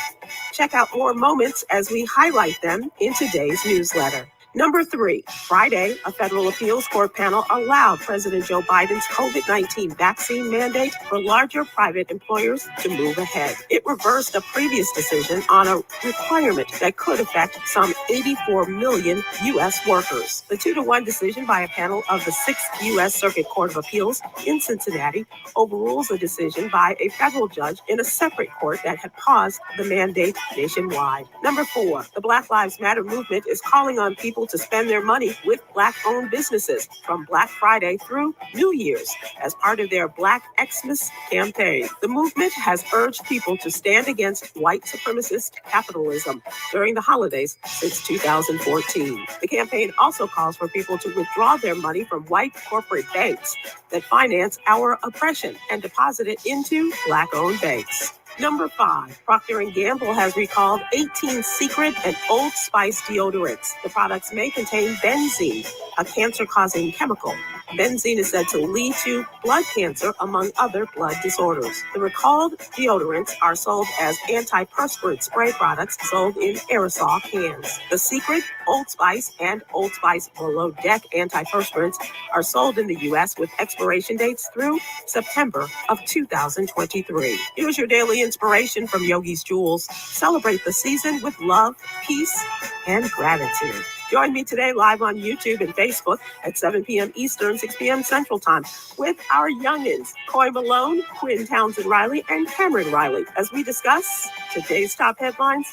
Check out more moments as we highlight them in today's newsletter. Number three, Friday, a federal appeals court panel allowed President Joe Biden's COVID-19 vaccine mandate for larger private employers to move ahead. It reversed a previous decision on a requirement that could affect some 84 million U.S. workers. The 2-1 decision by a panel of the 6th U.S. Circuit Court of Appeals in Cincinnati overrules a decision by a federal judge in a separate court that had paused the mandate nationwide. Number four, the Black Lives Matter movement is calling on people to spend their money with Black-owned businesses from Black Friday through New Year's as part of their Black Xmas campaign. The movement has urged people to stand against white supremacist capitalism during the holidays since 2014. The campaign also calls for people to withdraw their money from white corporate banks that finance our oppression and deposit it into Black-owned banks. Number five, Procter & Gamble has recalled 18 Secret and Old Spice deodorants. The products may contain benzene, a cancer-causing chemical. Benzene is said to lead to blood cancer, among other blood disorders. The recalled deodorants are sold as antiperspirant spray products sold in aerosol cans. The Secret, Old Spice, and Old Spice Below Deck antiperspirants are sold in the U.S. with expiration dates through September of 2023. Here's your daily inspiration from Yogi's Jewels. Celebrate the season with love, peace, and gratitude. Join me today live on YouTube and Facebook at 7 p.m. Eastern, 6 p.m. Central Time with our youngins, Coy Malone, Quinn Townsend Riley, and Cameron Riley, as we discuss today's top headlines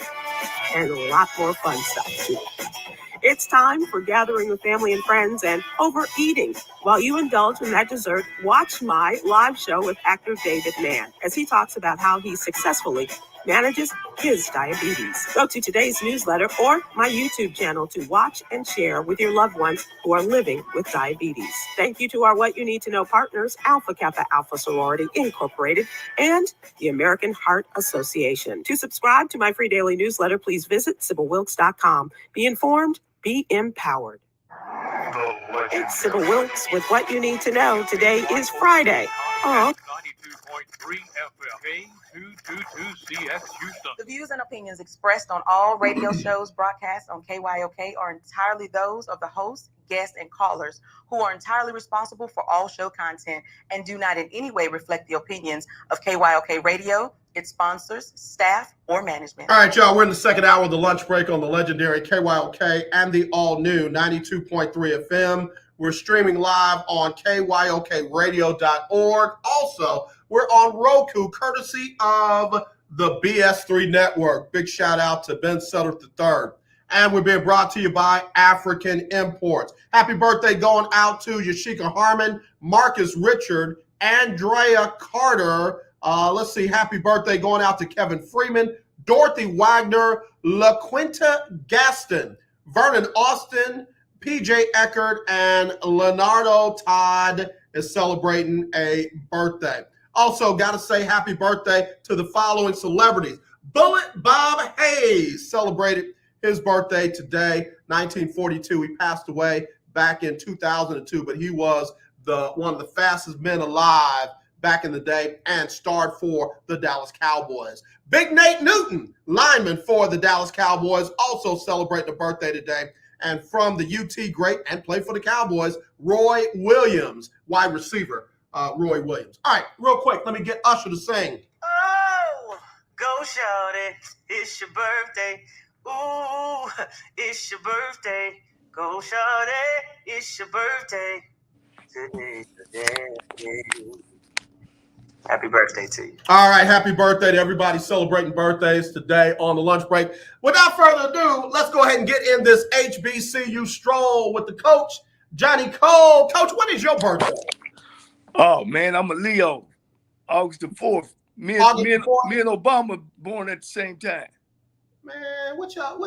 and a lot more fun stuff too. It's time for gathering with family and friends and overeating. While you indulge in that dessert, watch my live show with actor David Mann as he talks about how he successfully manages his diabetes. Go to today's newsletter or my YouTube channel to watch and share with your loved ones who are living with diabetes. Thank you to our What You Need to Know partners, Alpha Kappa Alpha Sorority Incorporated and the American Heart Association. To subscribe to my free daily newsletter, please visit SybylWilkes.com. Be informed, be empowered. It's Sybil Wilkes with What You Need to Know. Today is Friday. Oh. 92.3 FM, K222CX Houston. The views and opinions expressed on all radio shows broadcast on KYOK are entirely those of the hosts, guests, and callers who are entirely responsible for all show content and do not in any way reflect the opinions of KYOK Radio, its sponsors, staff, or management. All right, y'all, we're in the second hour of the lunch break on the legendary KYOK and the all-new 92.3 FM. We're streaming live on KYOKradio.org. Also, we're on Roku, courtesy of the BS3 Network. Big shout out to Ben Sutter III. And we're being brought to you by African Imports. Happy birthday going out to Yashika Harmon, Marcus Richard, Andrea Carter. Let's see, happy birthday going out to Kevin Freeman, Dorothy Wagner, LaQuinta Gaston, Vernon Austin, PJ Eckert, and Leonardo Todd is celebrating a birthday. Also, got to say happy birthday to the following celebrities. Bullet Bob Hayes celebrated his birthday today, 1942. He passed away back in 2002, but he was one of the fastest men alive back in the day and starred for the Dallas Cowboys. Big Nate Newton, lineman for the Dallas Cowboys, also celebrating a birthday today. And from the UT great and played for the Cowboys, Roy Williams, wide receiver, Roy Williams. All right, real quick, let me get Usher to sing. Oh, go shawty, it's your birthday. Ooh, it's your birthday. Go shawty, it's your birthday. Today's the day. Happy birthday to you. All right, happy birthday to everybody celebrating birthdays today on the lunch break. Without further ado, let's go ahead and get in this HBCU Stroll with the Coach Johnnie Cole. Coach, when is your birthday? Oh, man, I'm a Leo. August the 4th. Me and Obama born at the same time. Man, what y'all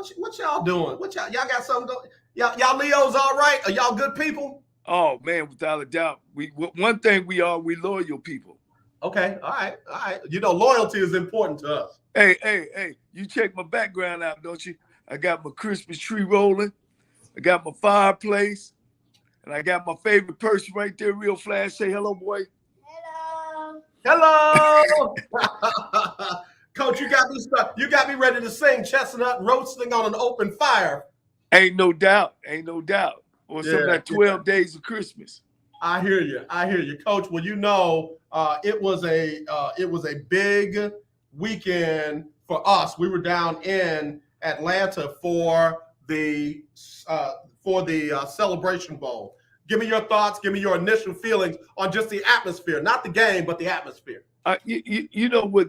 doing? Y'all got something going? Y'all Leos all right? Are y'all good people? Oh, man, without a doubt. One thing we loyal people. Okay, all right. You know, loyalty is important to us. Hey, you check my background out, don't you? I got my Christmas tree rolling. I got my fireplace. And I got my favorite person right there, real flash. Say hello, boy. Hello. Coach, you got me ready to sing Chestnut roasting on an open fire. Ain't no doubt. Or something like 12 days of Christmas. I hear you, Coach. Well, you know, it was a big weekend for us. We were down in Atlanta for the Celebration Bowl. Give me your thoughts. Give me your initial feelings on just the atmosphere, not the game, but the atmosphere. You know what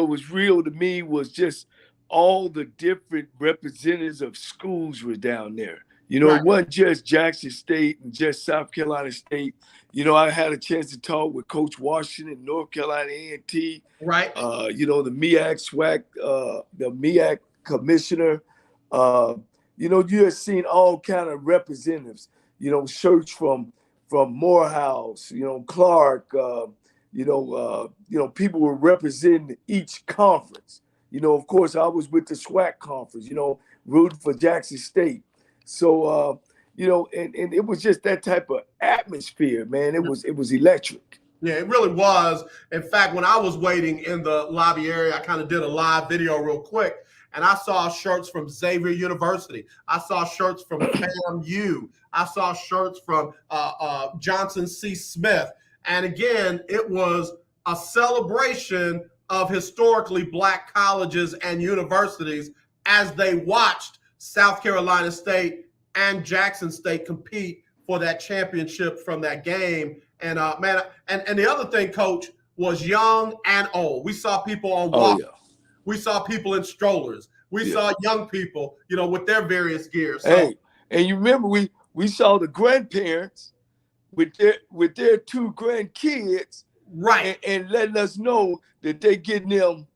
was real to me was just all the different representatives of schools were down there. You know, It wasn't just Jackson State and just South Carolina State. You know, I had a chance to talk with Coach Washington, North Carolina A&T. Right. You know, the MEAC SWAC, the MEAC commissioner. You know, you have seen all kind of representatives. You know, shirts from Morehouse. You know, Clark. People were representing each conference. You know, of course, I was with the SWAC conference. You know, rooting for Jackson State. So, and it was just that type of atmosphere, man. It was electric. Yeah, it really was. In fact, when I was waiting in the lobby area, I kind of did a live video real quick, and I saw shirts from Xavier University. I saw shirts from FAMU. I saw shirts from Johnson C. Smith. And again, it was a celebration of historically Black colleges and universities as they watched South Carolina State and Jackson State compete for that championship from that game. And and the other thing, Coach, was young and old. We saw people on walkers. Oh, yeah. We saw people in strollers. We saw young people, you know, with their various gears. So, hey, and you remember we saw the grandparents with their two grandkids, right, and letting us know that they getting them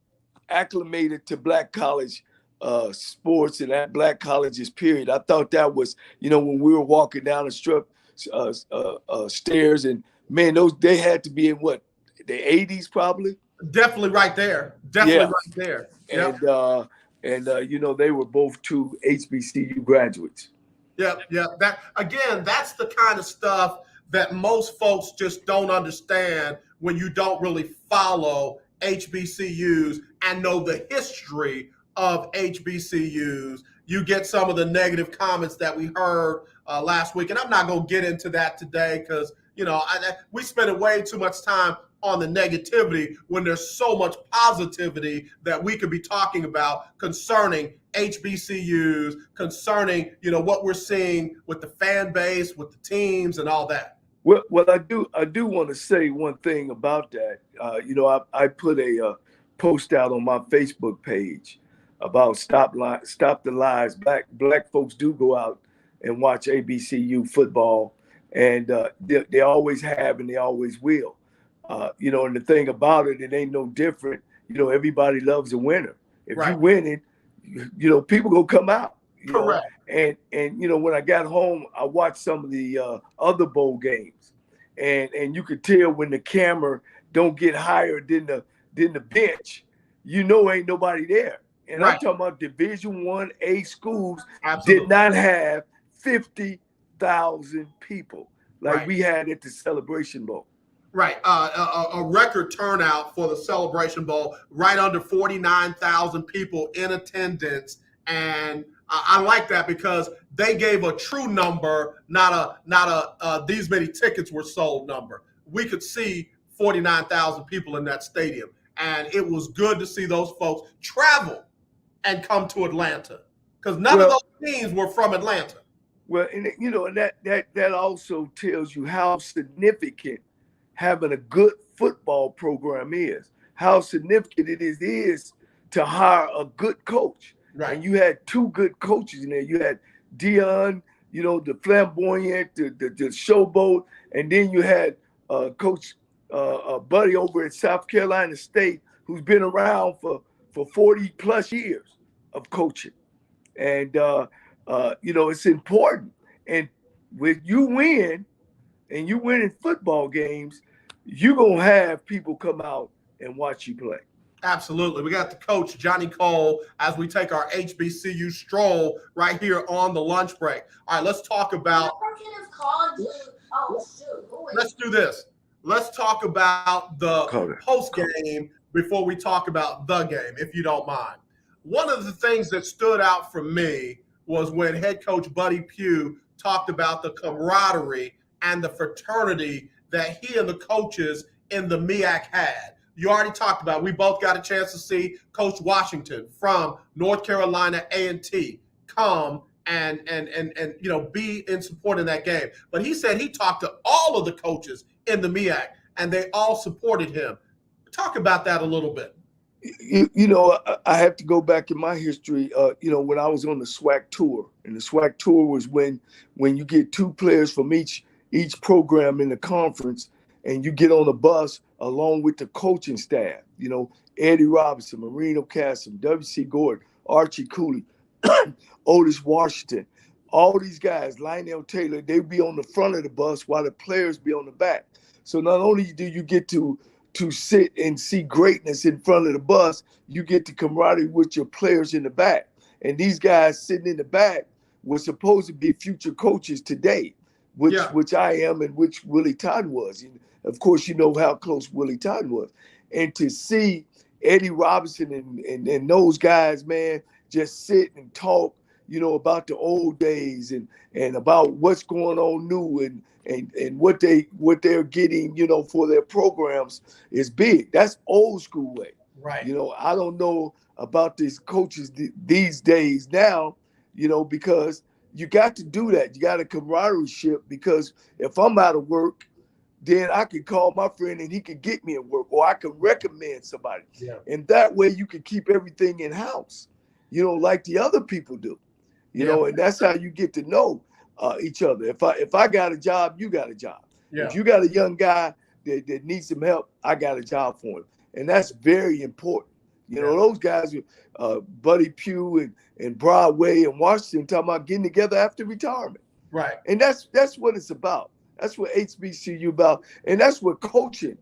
acclimated to black college sports and at black colleges, period. I thought that was, when we were walking down the stairs, and man, they had to be in what, the 80s probably. Definitely right there. Definitely right there. Yep. And they were both two HBCU graduates. Yep. That's the kind of stuff that most folks just don't understand when you don't really follow HBCUs and know the history of HBCUs. You get some of the negative comments that we heard last week, and I'm not going to get into that today because, we spend way too much time on the negativity when there's so much positivity that we could be talking about concerning HBCUs, concerning, what we're seeing with the fan base, with the teams and all that. Well, I do want to say one thing about that. I put a post out on my Facebook page about stop the lies. Black folks do go out and watch HBCU football, and they always have and they always will. And the thing about it, it ain't no different. Everybody loves a winner. If you winning, people gonna come out. Correct. And when I got home, I watched some of the other bowl games, and you could tell when the camera don't get higher than the bench, ain't nobody there. And I'm talking about Division I schools. Absolutely. Did not have 50,000 people like we had at the Celebration Bowl. Right. A record turnout for the Celebration Bowl, right under 49,000 people in attendance. And I like that because they gave a true number, not a these many tickets were sold number. We could see 49,000 people in that stadium. And it was good to see those folks travel and come to Atlanta because none of those teams were from Atlanta. Well, and that also tells you how significant having a good football program is, how significant it is to hire a good coach. Right. And you had two good coaches in there. You had Dion, the flamboyant, the showboat, and then you had Coach Buddy over at South Carolina State, who's been around for 40 plus years of coaching. And it's important. And when you win, and you win in football games, you're going to have people come out and watch you play. Absolutely. We got the Coach Johnnie Cole as we take our HBCU stroll right here on the lunch break. All right, let's talk about let's do this. Let's talk about the post game before we talk about the game, if you don't mind. One of the things that stood out for me was when head coach Buddy Pugh talked about the camaraderie and the fraternity that he and the coaches in the MEAC had. You already talked about it. We both got a chance to see Coach Washington from North Carolina A&T come and be in support in that game. But he said he talked to all of the coaches in the MEAC, and they all supported him. Talk about that a little bit. I have to go back in my history, when I was on the SWAC tour. And the SWAC tour was when you get two players from each program in the conference, and you get on a bus along with the coaching staff, Eddie Robinson, Marino Cassim, W.C. Gordon, Archie Cooley, Otis Washington, all these guys, Lionel Taylor, they be on the front of the bus while the players be on the back. So not only do you get to sit and see greatness in front of the bus, you get the camaraderie with your players in the back. And these guys sitting in the back were supposed to be future coaches today, which I am and which Willie Todd was. And of course, you know how close Willie Todd was. And to see Eddie Robinson and those guys, man, just sit and talk, about the old days and about what's going on new and what they're getting, for their programs is big. That's old school way. Right. I don't know about these coaches these days now, because you got to do that. You got a camaraderie ship, because if I'm out of work, then I could call my friend and he could get me at work, or I could recommend somebody. Yeah. And that way you can keep everything in house, like the other people do, and that's how you get to know each other. If I got a job, you got a job. Yeah. If you got a young guy that needs some help, I got a job for him. And that's very important, You know, those guys were Buddy Pugh and Broadway and Washington talking about getting together after retirement. Right. And that's what it's about. That's what HBCU about. And that's what coaching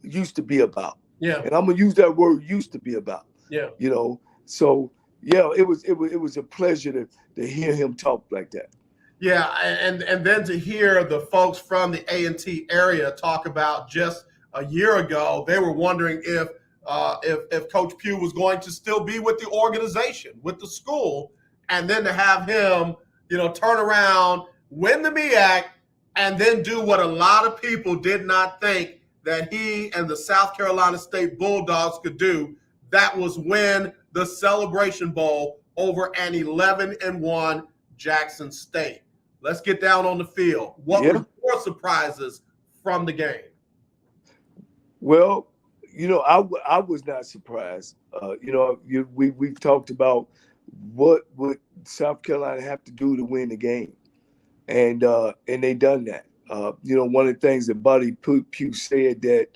used to be about. Yeah. And I'm gonna use that word used to be about. Yeah. You know, so yeah, it was a pleasure to hear him talk like that. Yeah, and then to hear the folks from the A&T area talk about just a year ago, they were wondering if Coach Pugh was going to still be with the organization, with the school, and then to have him, you know, turn around, win the MEAC, and then do what a lot of people did not think that he and the South Carolina State Bulldogs could do. That was win the Celebration Bowl over an 11-1 Jackson State. Let's get down on the field. What were your surprises from the game? Well, you know, I was not surprised. You know, we've talked about what would South Carolina have to do to win the game, and they done that. You know, one of the things that Buddy Pugh said that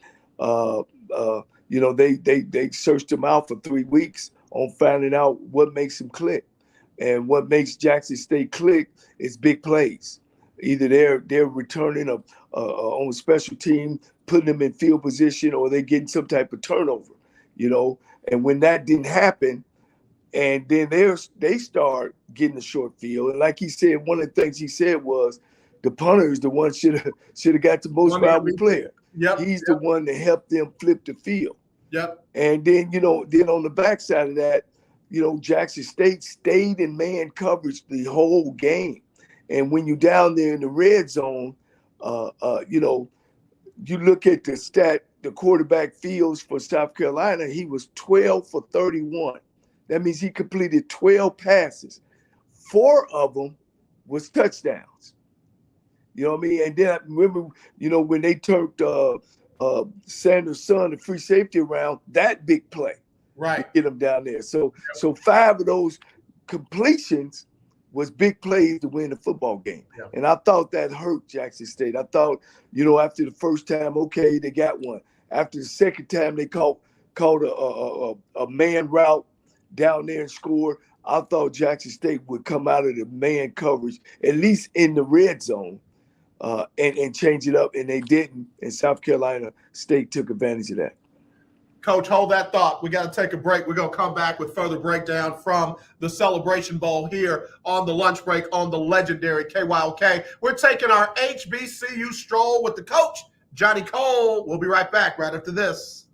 you know, they searched him out for 3 weeks on finding out what makes him click. And what makes Jackson State click is big plays. Either they're returning on a special team, putting them in field position, or they're getting some type of turnover, you know. And when that didn't happen, and then they start getting the short field. And like he said, one of the things he said was the punter is the one should have got the most valuable player. Yep. He's the one that helped them flip the field. Yep. And then, you know, then on the backside of that, you know, Jackson State stayed in man coverage the whole game. And when you're down there in the red zone, you know, you look at the stat, the quarterback fields for South Carolina, he was 12 for 31. That means he completed 12 passes. 4 of them was touchdowns. You know what I mean? And then I remember, you know, when they turned Sanders' son, the free safety, around, that big play. Right. Get them down there. So 5 of those completions was big plays to win the football game. Yeah. And I thought that hurt Jackson State. I thought, you know, after the first time, okay, they got one. After the second time, they caught a man route down there and score. I thought Jackson State would come out of the man coverage, at least in the red zone, and change it up, and they didn't. And South Carolina State took advantage of that. Coach, hold that thought. We got to take a break. We're going to come back with further breakdown from the Celebration Bowl here on the lunch break on the legendary KYOK. We're taking our HBCU Stroll with the Coach Johnnie Cole. We'll be right back right after this.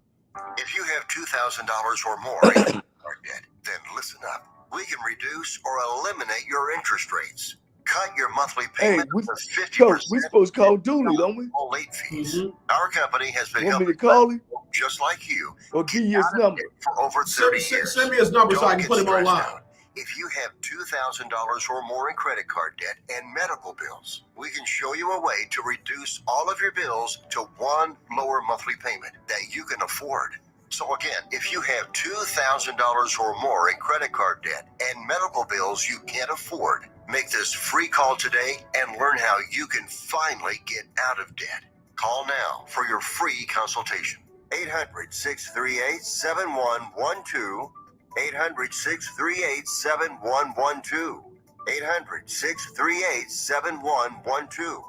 If you have $2,000 or more in credit card debt, then listen up. We can reduce or eliminate your interest rates. Cut your monthly payment to 50%. Coach, we supposed to call Dooley, don't we? All late fees. Our company has been Want me helping to call him? just like you. Or give you his number. For over 30 years. Send me his number so I can Don't put him get online. stressed out. If you have $2,000 or more in credit card debt and medical bills, we can show you a way to reduce all of your bills to one lower monthly payment that you can afford. So again, if you have $2,000 or more in credit card debt and medical bills you can't afford, make this free call today and learn how you can finally get out of debt. Call now for your free consultation. 800-638-7112. 800-638-7112. 800-638-7112.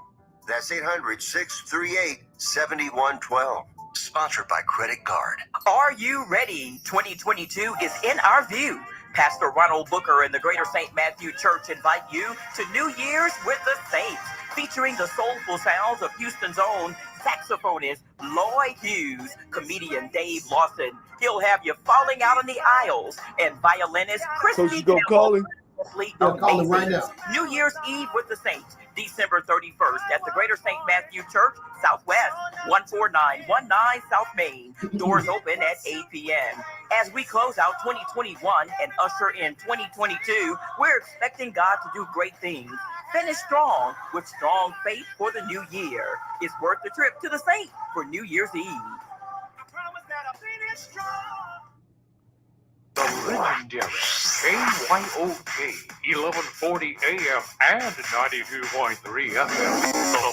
That's 800-638-7112. Sponsored by Credit Card. Are you ready? 2022 is in our view. Pastor Ronald Booker and the Greater St. Matthew Church invite you to New Year's with the Saints, featuring the soulful sounds of Houston's own saxophonist Lloyd Hughes, comedian Dave Lawson. He'll have you falling out on the aisles, and violinist Christy Campbell. I'll call him right now. New Year's Eve with the Saints, December 31st at the Greater St. Matthew Church, Southwest, 14919 South Main. Doors open at 8 p.m. As we close out 2021 and usher in 2022, we're expecting God to do great things. Finish strong with strong faith for the new year. It's worth the trip to the Saints for New Year's Eve. The legendary KYOK 1140 AM and 92.3 FM.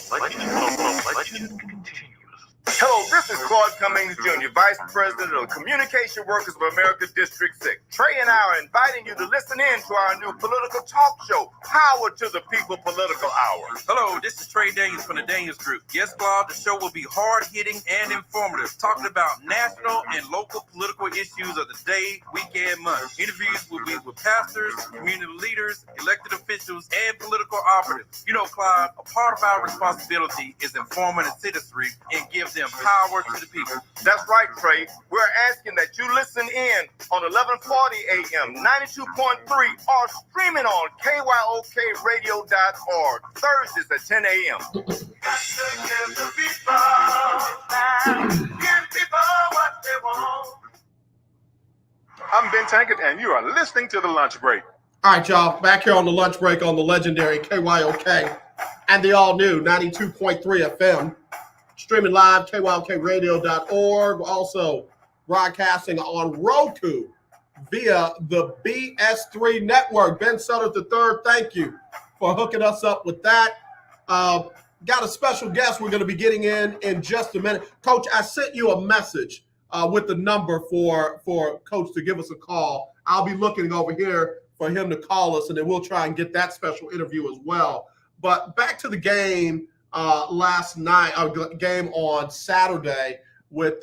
The legend continues. Hello, this is Claude Cummings Jr., Vice President of the Communication Workers of America District 6. Trey and I are inviting you to listen in to our new political talk show, Power to the People Political Hour. Hello, this is Trey Daniels from the Daniels Group. Yes, Claude, the show will be hard-hitting and informative, talking about national and local political issues of the day, week, and month. Interviews will be with pastors, community leaders, elected officials, and political operatives. You know, Claude, a part of our responsibility is informing the citizenry and give them power to the people. That's right, Trey. We're asking that you listen in on 1140 AM, 92.3, or streaming on KYOKradio.org, Thursdays at 10 a.m. I'm Ben Tankett, and you are listening to The Lunch Break. All right, y'all, back here on The Lunch Break on the legendary KYOK and the all-new 92.3 FM. Streaming live, KYOKradio.org. Also broadcasting on Roku via the BS3 network. Ben Sutter III, thank you for hooking us up with that. Got a special guest we're going to be getting in just a minute. Coach, I sent you a message with the number for Coach to give us a call. I'll be looking over here for him to call us, and then we'll try and get that special interview as well. But back to the game last night, game on Saturday with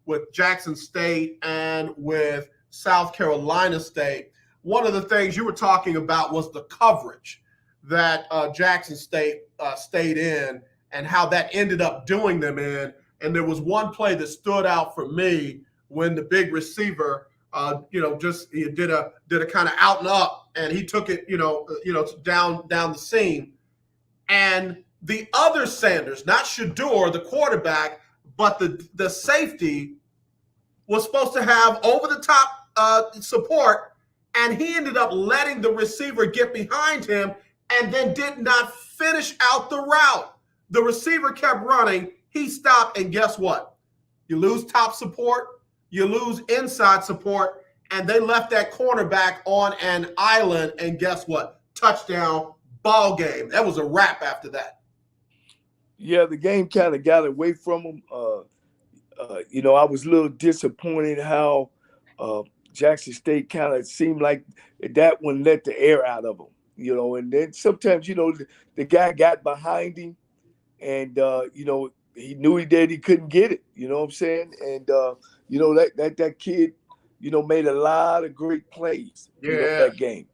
with Jackson State and with South Carolina State. One of the things you were talking about was the coverage that Jackson State stayed in and how that ended up doing them in. And there was one play that stood out for me when the big receiver, just he did a kind of out and up, and he took it, down the seam. And the other Sanders, not Shador, the quarterback, but the safety was supposed to have over the top support, and he ended up letting the receiver get behind him and then did not finish out the route. The receiver kept running. He stopped, and guess what? You lose top support, you lose inside support, and they left that cornerback on an island, and guess what? Touchdown, ball game. That was a wrap after that. Yeah, the game kind of got away from him. I was a little disappointed how Jackson State kind of seemed like that one let the air out of him, and then sometimes, the guy got behind him, and, he knew that he couldn't get it, you know what I'm saying? And, that kid, made a lot of great plays that game.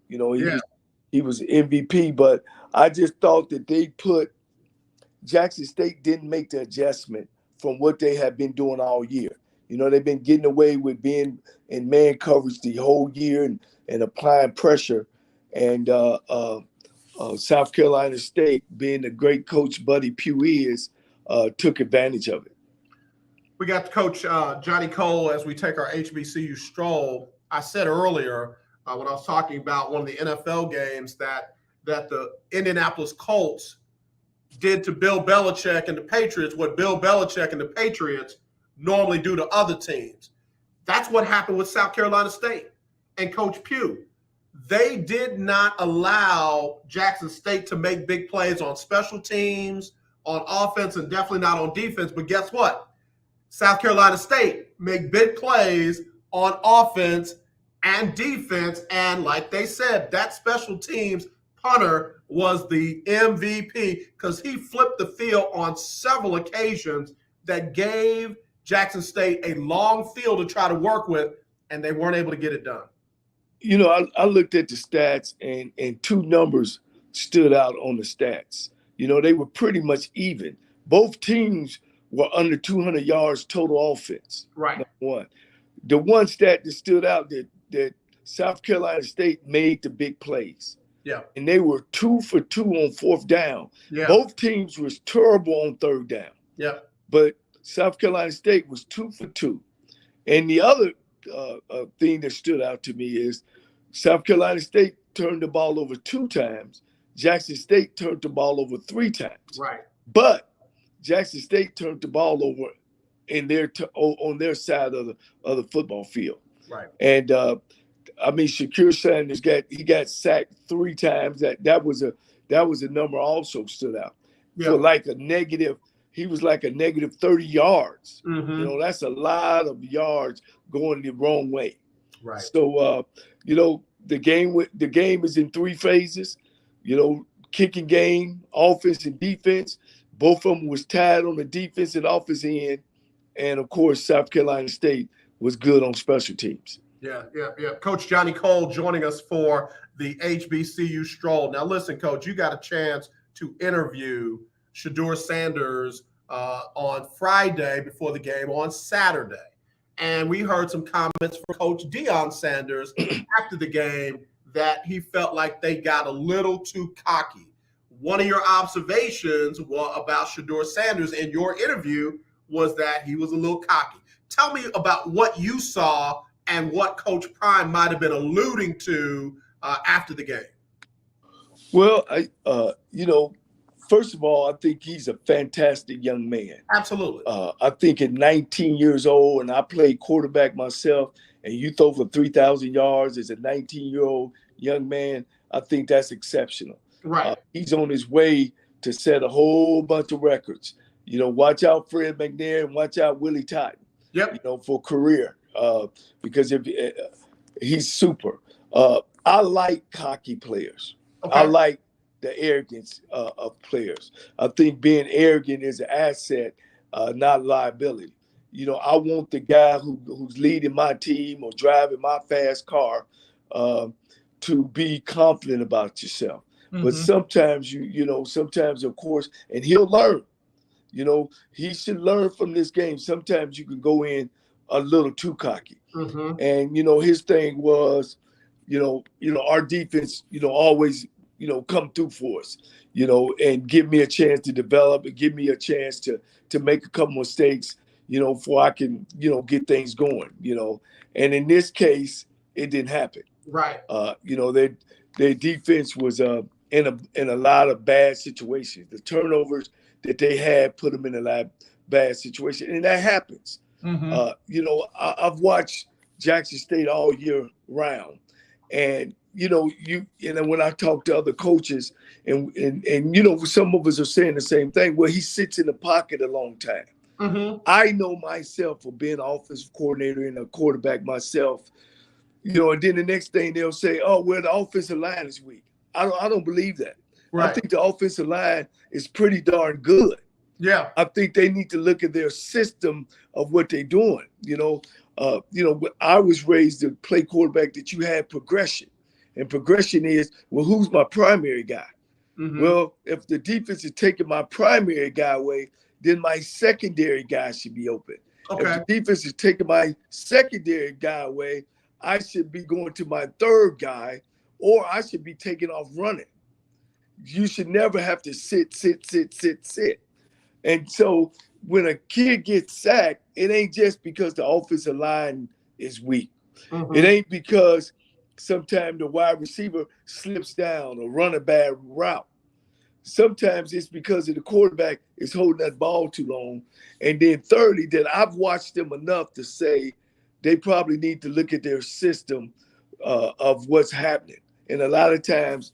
He was MVP, but I just thought that Jackson State didn't make the adjustment from what they have been doing all year. They've been getting away with being in man coverage the whole year and applying pressure. And South Carolina State, being the great coach Buddy Pugh is, took advantage of it. We got Coach Johnnie Cole as we take our HBCU stroll. I said earlier when I was talking about one of the NFL games that the Indianapolis Colts did to Bill Belichick and the Patriots what Bill Belichick and the Patriots normally do to other teams. That's what happened with South Carolina State and Coach Pugh. They did not allow Jackson State to make big plays on special teams, on offense, and definitely not on defense. But guess what? South Carolina State make big plays on offense and defense. And like they said, that special teams punter was the MVP because he flipped the field on several occasions that gave Jackson State a long field to try to work with, and they weren't able to get it done. I looked at the stats, and two numbers stood out on the stats. They were pretty much even. Both teams were under 200 yards total offense. Right. Number one. The one stat that stood out that South Carolina State made the big plays. Yeah. And they were 2 for 2 on fourth down. Yeah. Both teams was terrible on third down. Yeah. But South Carolina State was 2 for 2. And the other thing that stood out to me is South Carolina State turned the ball over 2 times. Jackson State turned the ball over 3 times. Right. But Jackson State turned the ball over in on their side of the football field. Right. And Shakir Sanders got sacked 3 times. That was a number also stood out. Yeah. For like a negative. he was like a negative 30 yards. Mm-hmm. You know, that's a lot of yards going the wrong way. Right. So, you know, the game is in 3 phases. You know, kicking game, offense and defense. Both of them was tied on the defense and offense end. And, of course, South Carolina State was good on special teams. Yeah. Coach Johnnie Cole joining us for the HBCU Stroll. Now, listen, Coach, you got a chance to interview Shedeur Sanders on Friday before the game on Saturday. And we heard some comments from Coach Deion Sanders after the game that he felt like they got a little too cocky. One of your observations about Shedeur Sanders in your interview was that he was a little cocky. Tell me about what you saw and what Coach Prime might have been alluding to after the game. Well, you know, first of all, I think he's a fantastic young man. Absolutely. I think at 19 years old, and I played quarterback myself, and you throw for 3,000 yards as a 19-year-old young man, I think that's exceptional. Right. He's on his way to set a whole bunch of records. You know, watch out Fred McNair and watch out Willie Totten. Yep. You know, for career, because if he's super. I like cocky players. Okay. I like the arrogance of players. I think being arrogant is an asset, not a liability. You know, I want the guy who's leading my team or driving my fast car to be confident about yourself. Mm-hmm. But sometimes sometimes of course, and he'll learn. You know, he should learn from this game. Sometimes you can go in a little too cocky. Mm-hmm. And, you know, his thing was, you know, our defense, always, come through for us, and give me a chance to develop and give me a chance to make a couple mistakes, before I can, get things going, And in this case, it didn't happen. Right. Their defense was in a lot of bad situations. The turnovers that they had put them in a lot of bad situations, and that happens. Mm-hmm. I've watched Jackson State all year round, and when I talk to other coaches, and some of us are saying the same thing. Well, he sits in the pocket a long time. Mm-hmm. I know myself for being an offensive coordinator and a quarterback myself. And then the next thing they'll say, "Oh, well, the offensive line is weak." I don't believe that. Right. I think the offensive line is pretty darn good. Yeah. I think they need to look at their system of what they're doing. I was raised to play quarterback that you had progression. And progression is, well, who's my primary guy? Mm-hmm. Well, if the defense is taking my primary guy away, then my secondary guy should be open. Okay. If the defense is taking my secondary guy away, I should be going to my third guy, or I should be taking off running. You should never have to sit. And so when a kid gets sacked, it ain't just because the offensive line is weak. Mm-hmm. It ain't because sometimes the wide receiver slips down or run a bad route. Sometimes it's because of the quarterback is holding that ball too long. And then thirdly, that I've watched them enough to say they probably need to look at their system of what's happening. And a lot of times,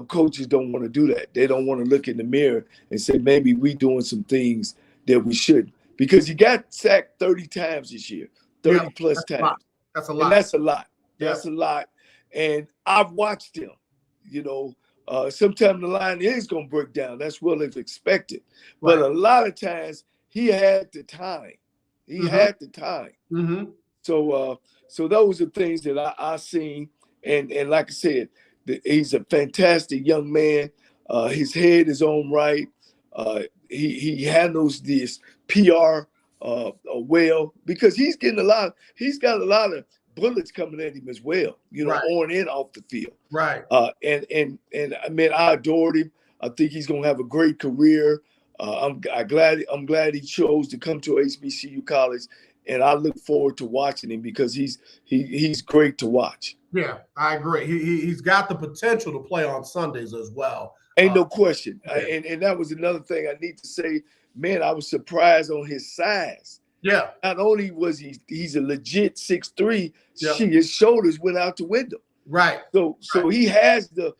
coaches don't want to do that. They don't want to look in the mirror and say, maybe we doing some things that we shouldn't. Because you got sacked 30 times this year, 30 plus times. That's a lot. And that's a lot. Yeah. That's a lot. And I've watched him, sometimes the line is going to break down. That's well as expected. Right. But a lot of times he had the time. He had the time. Mm-hmm. So those are things that I seen. And like I said, he's a fantastic young man. His head is on right. He handles this PR well, because he's got a lot of bullets coming at him as well, right. On and off the field. Right. And I mean, I adored him. I think he's gonna have a great career. I'm glad he chose to come to HBCU college, and I look forward to watching him because he's great to watch. Yeah, I agree. He's got the potential to play on Sundays as well. Ain't no question. Yeah. And that was another thing I need to say. Man, I was surprised on his size. Yeah. Not only was he's a legit 6'3", yeah. His shoulders went out the window. Right. So he has the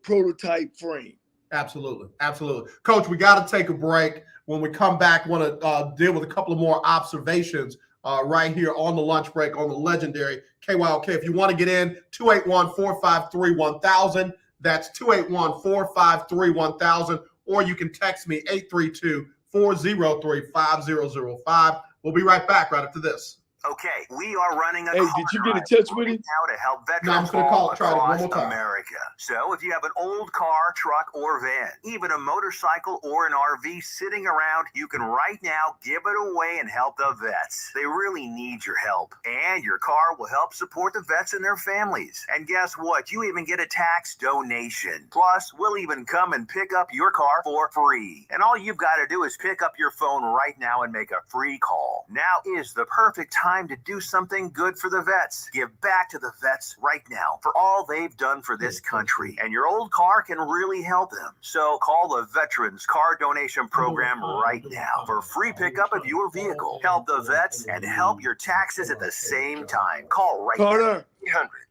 prototype frame. Absolutely. Absolutely. Coach, we got to take a break. When we come back, want to deal with a couple of more observations right here on the lunch break on the legendary KYOK. If you want to get in, 281-453-1000. That's 281-453-1000. Or you can text me, 832-403-5005. We'll be right back right after this. Okay, we are running a Hey, did you get in touch with him? now to help No, I'm veterans just going to all try it one across more time. America. So if you have an old car, truck, or van, even a motorcycle or an RV sitting around, you can right now give it away and help the vets. They really need your help. And your car will help support the vets and their families. And guess what? You even get a tax donation. Plus, we'll even come and pick up your car for free. And all you've got to do is pick up your phone right now and make a free call. Now is the perfect time to do something good for the vets. Give back to the vets right now for all they've done for this country. And your old car can really help them. So call the Veterans Car Donation Program right now for free pickup of your vehicle. Help the vets and help your taxes at the same time. Call right now.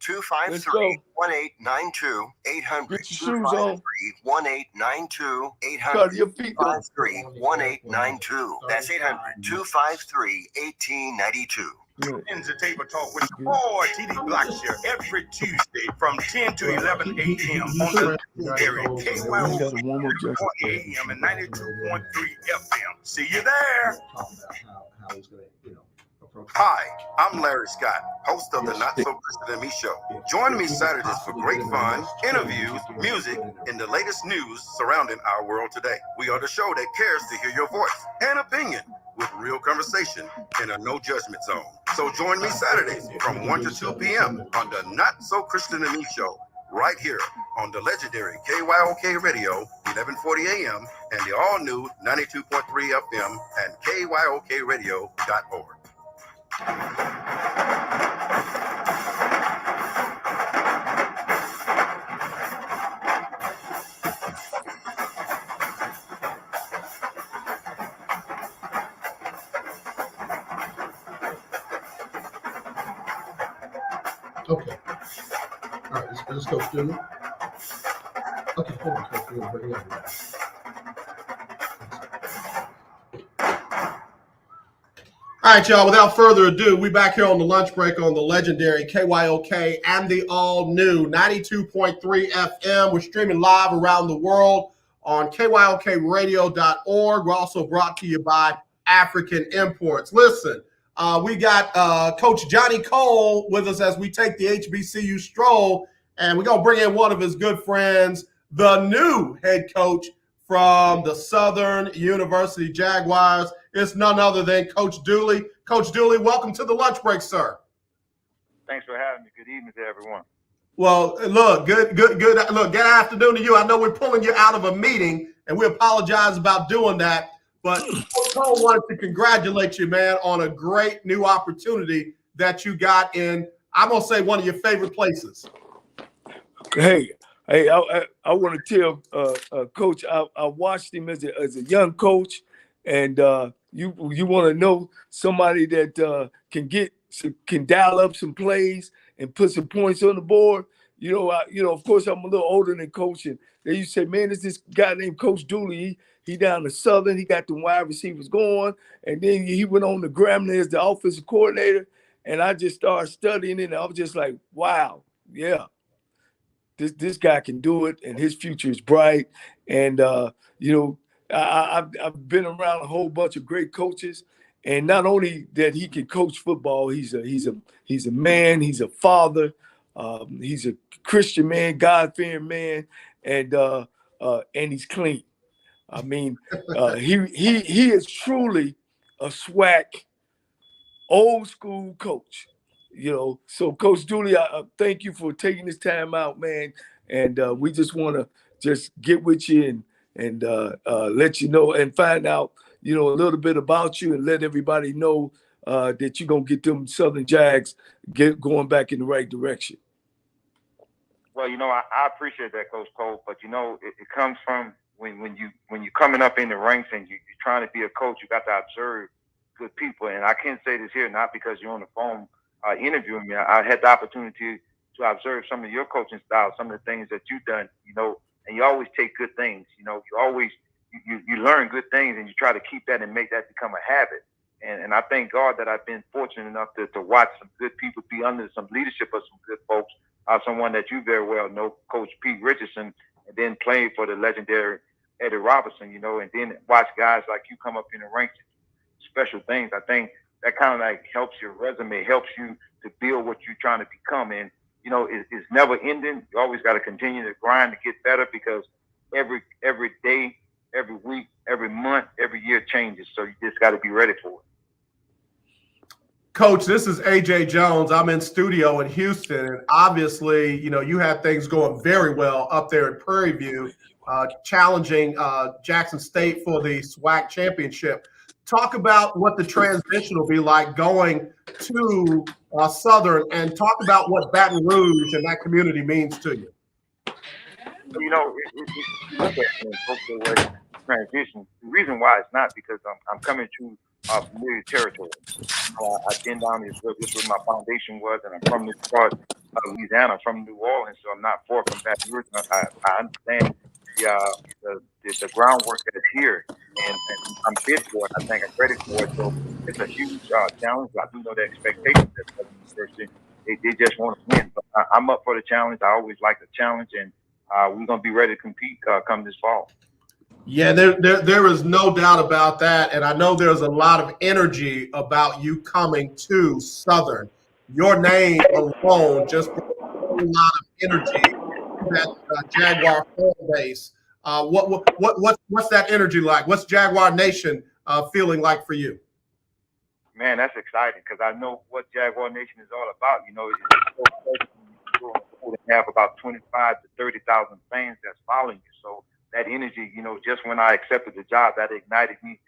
800-253-1892. 800-253-1892. 800-253-1892. That's 800-253-1892. Tune in to Table Talk with your boy TD Blackshear every Tuesday from 10 to 11 a.m. on the legendary KYOK 40 a.m. and 92.3 FM. See you there. Hi, I'm Larry Scott, host of the Not So Christian and Me Show. Join me Saturdays for great fun, interviews, music, and the latest news surrounding our world today. We are the show that cares to hear your voice and opinion with real conversation in a no judgment zone. So join me Saturdays from 1 to 2 p.m. on the Not So Christian and Me Show, right here on the legendary KYOK Radio, 1140 a.m. and the all-new 92.3 FM and KYOKradio.org. Okay. All right, let's go through. Okay, hold on, Coach. We'll bring it up. All right, y'all, without further ado, we back here on the lunch break on the legendary KYOK and the all-new 92.3 FM. We're streaming live around the world on KYOKradio.org. We're also brought to you by African Imports. Listen, we got Coach Johnnie Cole with us as we take the HBCU Stroll, and we're going to bring in one of his good friends, the new head coach from the Southern University Jaguars. It's none other than Coach Dooley. Coach Dooley, welcome to the lunch break, sir. Thanks for having me. Good evening to everyone. Well, look, good. Look, good afternoon to you. I know we're pulling you out of a meeting, and we apologize about doing that. But Coach Cole wanted to congratulate you, man, on a great new opportunity that you got in, I'm going to say, one of your favorite places. Hey, I want to tell Coach, I watched him as a young coach, and you want to know somebody that can dial up some plays and put some points on the board. Of course, I'm a little older than Coach, and they used to say, man, there's this guy named Coach Dooley. He down to Southern. He got the wide receivers going, and then he went on to Grambling as the offensive coordinator. And I just started studying it, and I was just like, wow, yeah. This guy can do it, and his future is bright. And I've been around a whole bunch of great coaches, and not only that he can coach football, he's a man, he's a father, he's a Christian man, God-fearing man, and he's clean. I mean, he is truly a SWAC, old school coach. So Coach Dooley, I thank you for taking this time out, man. And we just want to just get with you and let you know and find out, a little bit about you and let everybody know that you're going to get them Southern Jags going back in the right direction. Well, I appreciate that, Coach Cole, but it comes from when you're coming up in the ranks and you're trying to be a coach, you got to observe good people. And I can't say this here, not because you're on the phone interviewing me. I had the opportunity to observe some of your coaching styles, some of the things that you've done, and you always take good things. You know, you learn good things, and you try to keep that and make that become a habit. And I thank God that I've been fortunate enough to watch some good people be under some leadership of some good folks. Someone that you very well know, Coach Pete Richardson, and then playing for the legendary Eddie Robinson, you know, and then watch guys like you come up in the ranks, special things. I think that kind of like helps your resume, helps you to build what you're trying to become. And, you know, it's never ending. You always got to continue to grind to get better, because every day, every week, every month, every year changes. So you just got to be ready for it. Coach, this is AJ Jones. I'm in studio in Houston, and obviously, you know, you have things going very well up there in Prairie View, challenging Jackson State for the SWAC championship. Talk about what the transition will be like going to Southern, and talk about what Baton Rouge and that community means to you. You know, you look at the transition. The reason why it's not because I'm coming to familiar territory. I've been down here, so this is where my foundation was, and I'm from this part of Louisiana, from New Orleans, so I'm not far from Baton Rouge. I understand the groundwork that is here, and I'm fit for it. I think I'm ready for it. So it's a huge challenge. I do know the expectations at Southern University. They just want to win. But I'm up for the challenge. I always like the challenge, and we're going to be ready to compete come this fall. Yeah, there is no doubt about that. And I know there's a lot of energy about you coming to Southern. Your name alone just brings a whole lot of energy to that Jaguar fan base. What's that energy like? What's Jaguar Nation feeling like for you? Man, that's exciting, because I know what Jaguar Nation is all about. You know, it's so personal. You have about 25 to 30,000 fans that's following you. So that energy, you know, just when I accepted the job, that ignited me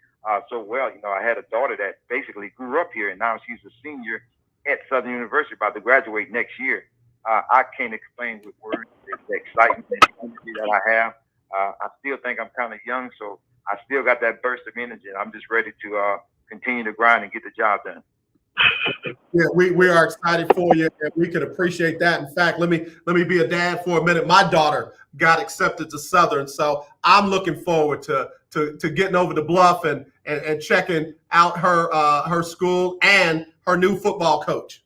so well. You know, I had a daughter that basically grew up here, and now she's a senior at Southern University, about to graduate next year. I can't explain with words the excitement and energy that I have. I still think I'm kind of young, so I still got that burst of energy. I'm just ready to continue to grind and get the job done. Yeah, we are excited for you, and we can appreciate that. In fact, let me be a dad for a minute. My daughter got accepted to Southern, so I'm looking forward to getting over the bluff and checking out her school and her new football coach.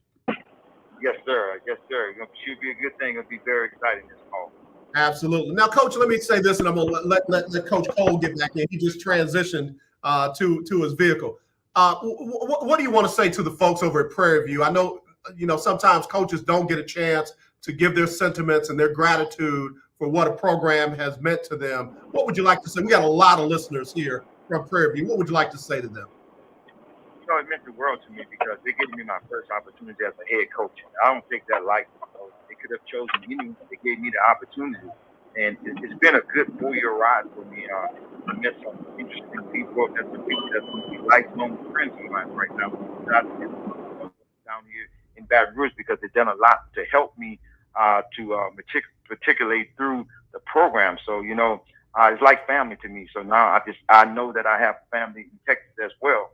Yes, sir. Yes, sir. It should be a good thing. It'll be very exciting this fall. Absolutely. Now, Coach, let me say this, and I'm going to let Coach Cole get back in. He just transitioned to his vehicle. What do you want to say to the folks over at Prairie View? I know, you know, sometimes coaches don't get a chance to give their sentiments and their gratitude for what a program has meant to them. What would you like to say? We got a lot of listeners here from Prairie View. What would you like to say to them? You know, it meant the world to me, because they gave me my first opportunity as a head coach. I don't take that lightly. So they could have chosen anyone. They gave me the opportunity. And it's been a good 4-year ride for me. I met some interesting people. There's some people that's going to be lifelong friends of mine right now. Down here in Baton Rouge, because they've done a lot to help me to matriculate through the program. So, you know, it's like family to me. So now I know that I have family in Texas as well.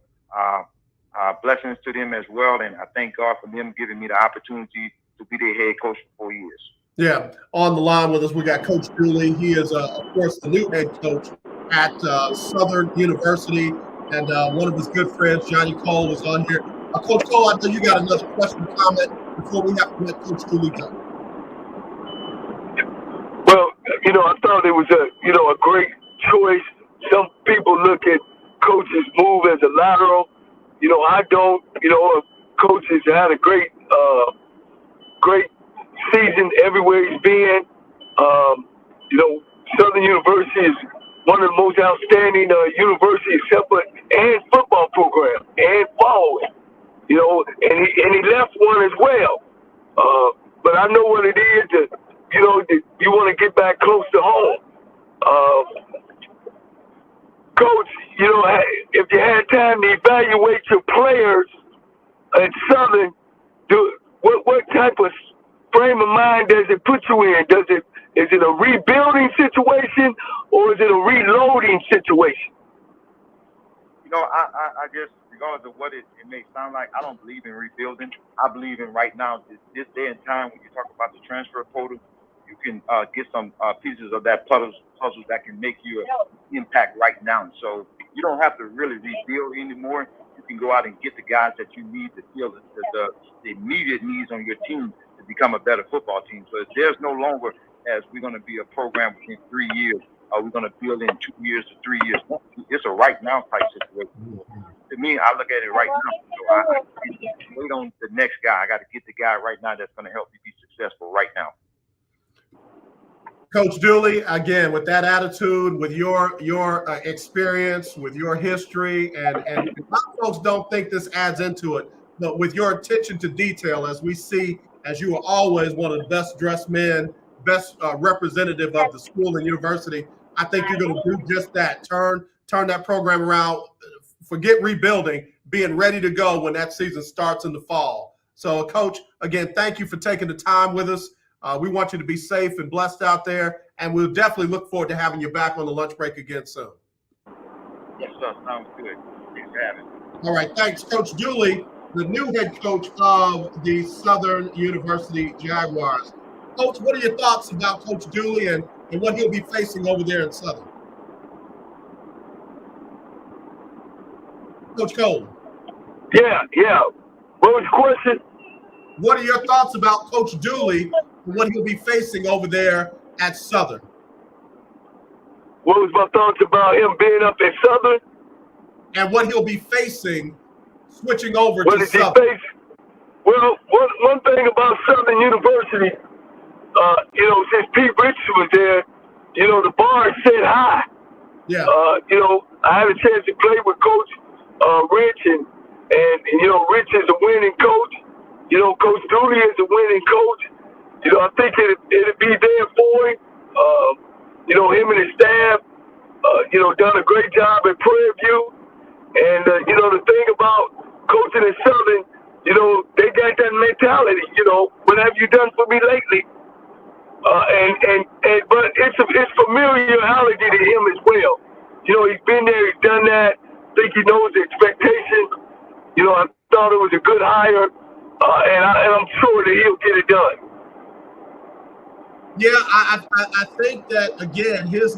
Blessings to them as well. And I thank God for them giving me the opportunity to be their head coach for 4 years. Yeah, on the line with us, we got Coach Dooley. He is, of course, the new head coach at Southern University, and one of his good friends, Johnnie Cole, is on here. Coach Cole, I know you got another question, comment before we have to let Coach Dooley go. Well, you know, I thought it was a great choice. Some people look at coaches' move as a lateral. You know, I don't. You know, coaches had a great season everywhere he's been. You know, Southern University is one of the most outstanding universities, except for and football program and following. You know, and he left one as well. But I know what it is that, you know, you want to get back close to home. Coach, you know, if you had time to evaluate your players at Southern, what type of frame of mind does it put you in? Is it a rebuilding situation, or is it a reloading situation? You know, I guess regardless of what it may sound like, I don't believe in rebuilding. I believe in right now, this day and time, when you talk about the transfer portal, you can get some pieces of that puzzles that can make you an impact right now. So you don't have to really rebuild anymore. You can go out and get the guys that you need to fill the immediate needs on your team to become a better football team. So there's no longer as we're going to be a program within 3 years. We're going to build in 2 years to 3 years. It's a right now type situation. To me, I look at it right now. So I wait on the next guy. I got to get the guy right now that's going to help me be successful right now. Coach Dooley, again, with that attitude, with your experience, with your history, and a lot of folks don't think this adds into it, but with your attention to detail, as we see, as you are always one of the best dressed men, best representative of the school and university, I think you're going to do just that. Turn that program around. Forget rebuilding, being ready to go when that season starts in the fall. So, Coach, again, thank you for taking the time with us. We want you to be safe and blessed out there, and we'll definitely look forward to having you back on the lunch break again soon. Yes, sir. Sounds good. Thanks for having me. All right. Thanks, Coach Dooley, the new head coach of the Southern University Jaguars. Coach, what are your thoughts about Coach Dooley and what he'll be facing over there in Southern? Coach Cole. Yeah. What was the question? What are your thoughts about Coach Dooley and what he'll be facing over there at Southern? What was my thoughts about him being up at Southern? And what he'll be facing switching over what to did Southern? He face? Well, one thing about Southern University, since Pete Richards was there, the bar is set high. Yeah. I had a chance to play with Coach Rich, and Rich is a winning coach. Coach Dooley is a winning coach. I think it'd be there for him. Him and his staff, done a great job at Prairie View. And, the thing about coaching in Southern, they got that mentality, what have you done for me lately? But it's familiarity to him as well. He's been there, he's done that. I think he knows the expectations. I thought it was a good hire, and I'm sure that he'll get it done. Yeah, I think that, again, his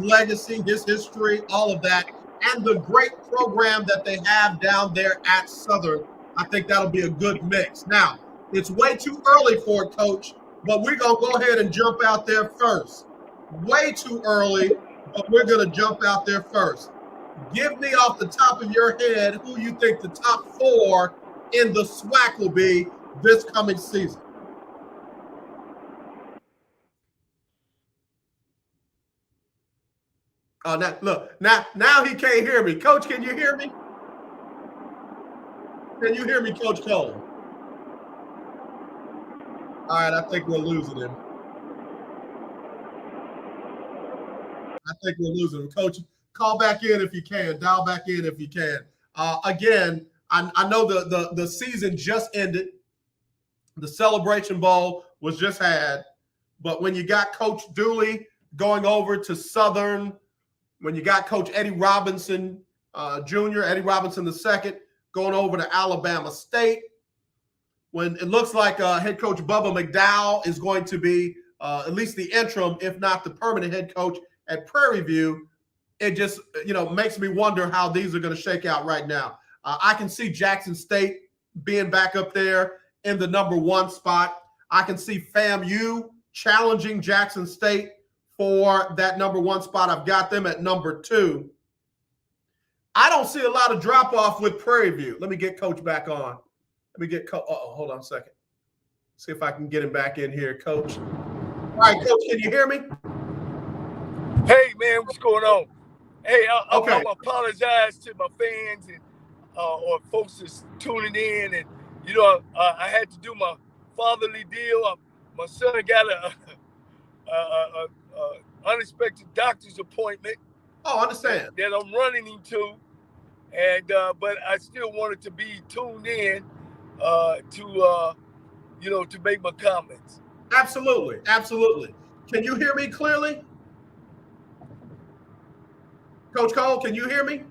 legacy, his history, all of that, and the great program that they have down there at Southern, I think that'll be a good mix. Now, it's way too early for it, Coach, but we're going to go ahead and jump out there first. Way too early, but we're going to jump out there first. Give me off the top of your head who you think the top 4 in the SWAC will be this coming season. Oh, now he can't hear me. Coach, can you hear me? Can you hear me, Coach Cole? All right, I think we're losing him. Coach, call back in if you can. Dial back in if you can. Again, I know the season just ended. The Celebration Bowl was just had. But when you got Coach Dooley going over to Southern, when you got Coach Eddie Robinson Jr., Eddie Robinson II, going over to Alabama State, when it looks like head coach Bubba McDowell is going to be at least the interim, if not the permanent head coach at Prairie View, it just makes me wonder how these are going to shake out right now. I can see Jackson State being back up there in the number 1 spot. I can see FAMU challenging Jackson State for that number 1 spot. I've got them at number 2. I don't see a lot of drop off with Prairie View. Let me get Coach back on. Hold on a second. See if I can get him back in here, Coach. All right, Coach, can you hear me? Hey, man, what's going on? Hey, I Okay. apologize to my fans and or folks that's tuning in. And, I had to do my fatherly deal. My son got a unexpected doctor's appointment. Oh, I understand. That I'm running him to. And but I still wanted to be tuned in to make my comments. Absolutely. Can you hear me clearly? Coach Cole, can you hear me?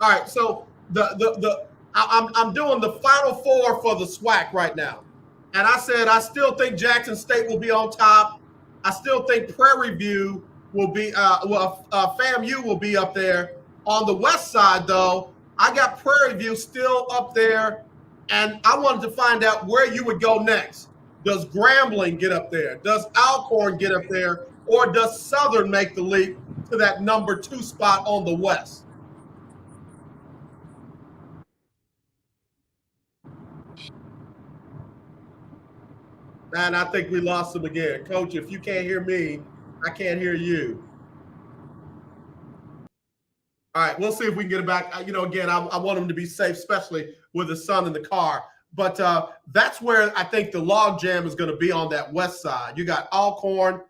All right, so I'm doing the final 4 for the SWAC right now. And I said, I still think Jackson State will be on top. I still think Prairie View will be, FAMU will be up there. On the west side, though, I got Prairie View still up there. And I wanted to find out where you would go next. Does Grambling get up there? Does Alcorn get up there? Or does Southern make the leap to that number 2 spot on the west? And I think we lost him again. Coach, if you can't hear me, I can't hear you. All right, we'll see if we can get it back. Again, I want him to be safe, especially with his son in the car. But that's where I think the log jam is going to be on that west side. You got Alcorn,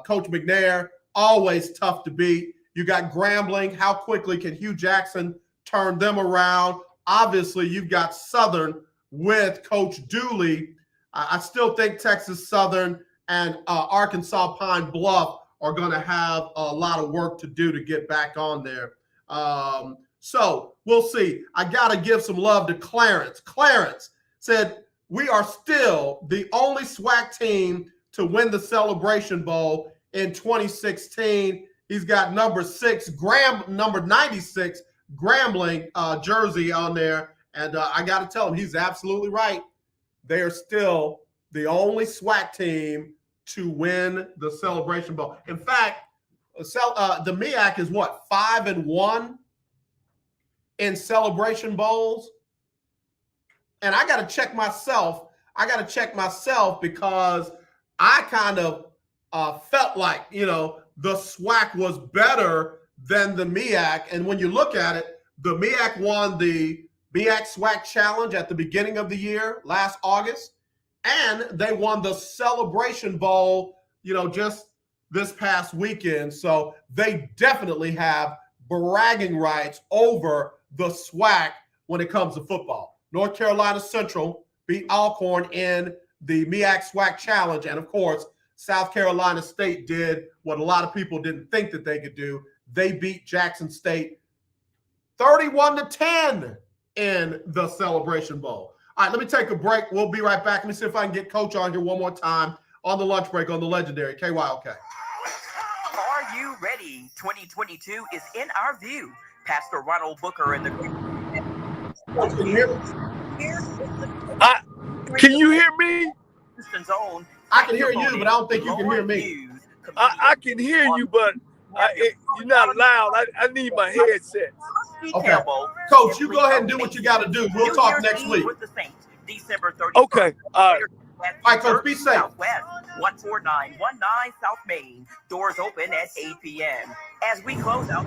Coach McNair, always tough to beat. You got Grambling. How quickly can Hugh Jackson turn them around? Obviously, you've got Southern with Coach Dooley. I still think Texas Southern and Arkansas Pine Bluff are going to have a lot of work to do to get back on there. So we'll see. I got to give some love to Clarence. Clarence said, we are still the only SWAC team to win the Celebration Bowl in 2016. He's got number 96 Grambling jersey on there. And I got to tell him, he's absolutely right. They are still the only SWAC team to win the Celebration Bowl. In fact, the MEAC is what, 5-1 in Celebration Bowls? And I got to check myself. Because I kind of felt like, the SWAC was better than the MEAC. And when you look at it, the MEAC won the MEAC SWAC Challenge at the beginning of the year, last August. And they won the Celebration Bowl, just this past weekend. So they definitely have bragging rights over the SWAC when it comes to football. North Carolina Central beat Alcorn in the MEAC SWAC Challenge. And, of course, South Carolina State did what a lot of people didn't think that they could do. They beat Jackson State 31-10 in the Celebration Bowl. All right, let me take a break. We'll be right back. Let me see if I can get Coach on here one more time on the lunch break on the legendary KYOK. Are you ready? 2022 is in our view. Pastor Ronald Booker and the Can you hear me? I can hear you, but I don't think you can hear me. I can hear you, but you're not loud. I need my headset. Okay. Coach, you go ahead and do what you got to do. We'll talk next week. December 31st. Okay. All right, Coach, be safe. Southwest, 14919 South Main. Doors open at 8 p.m. As we close out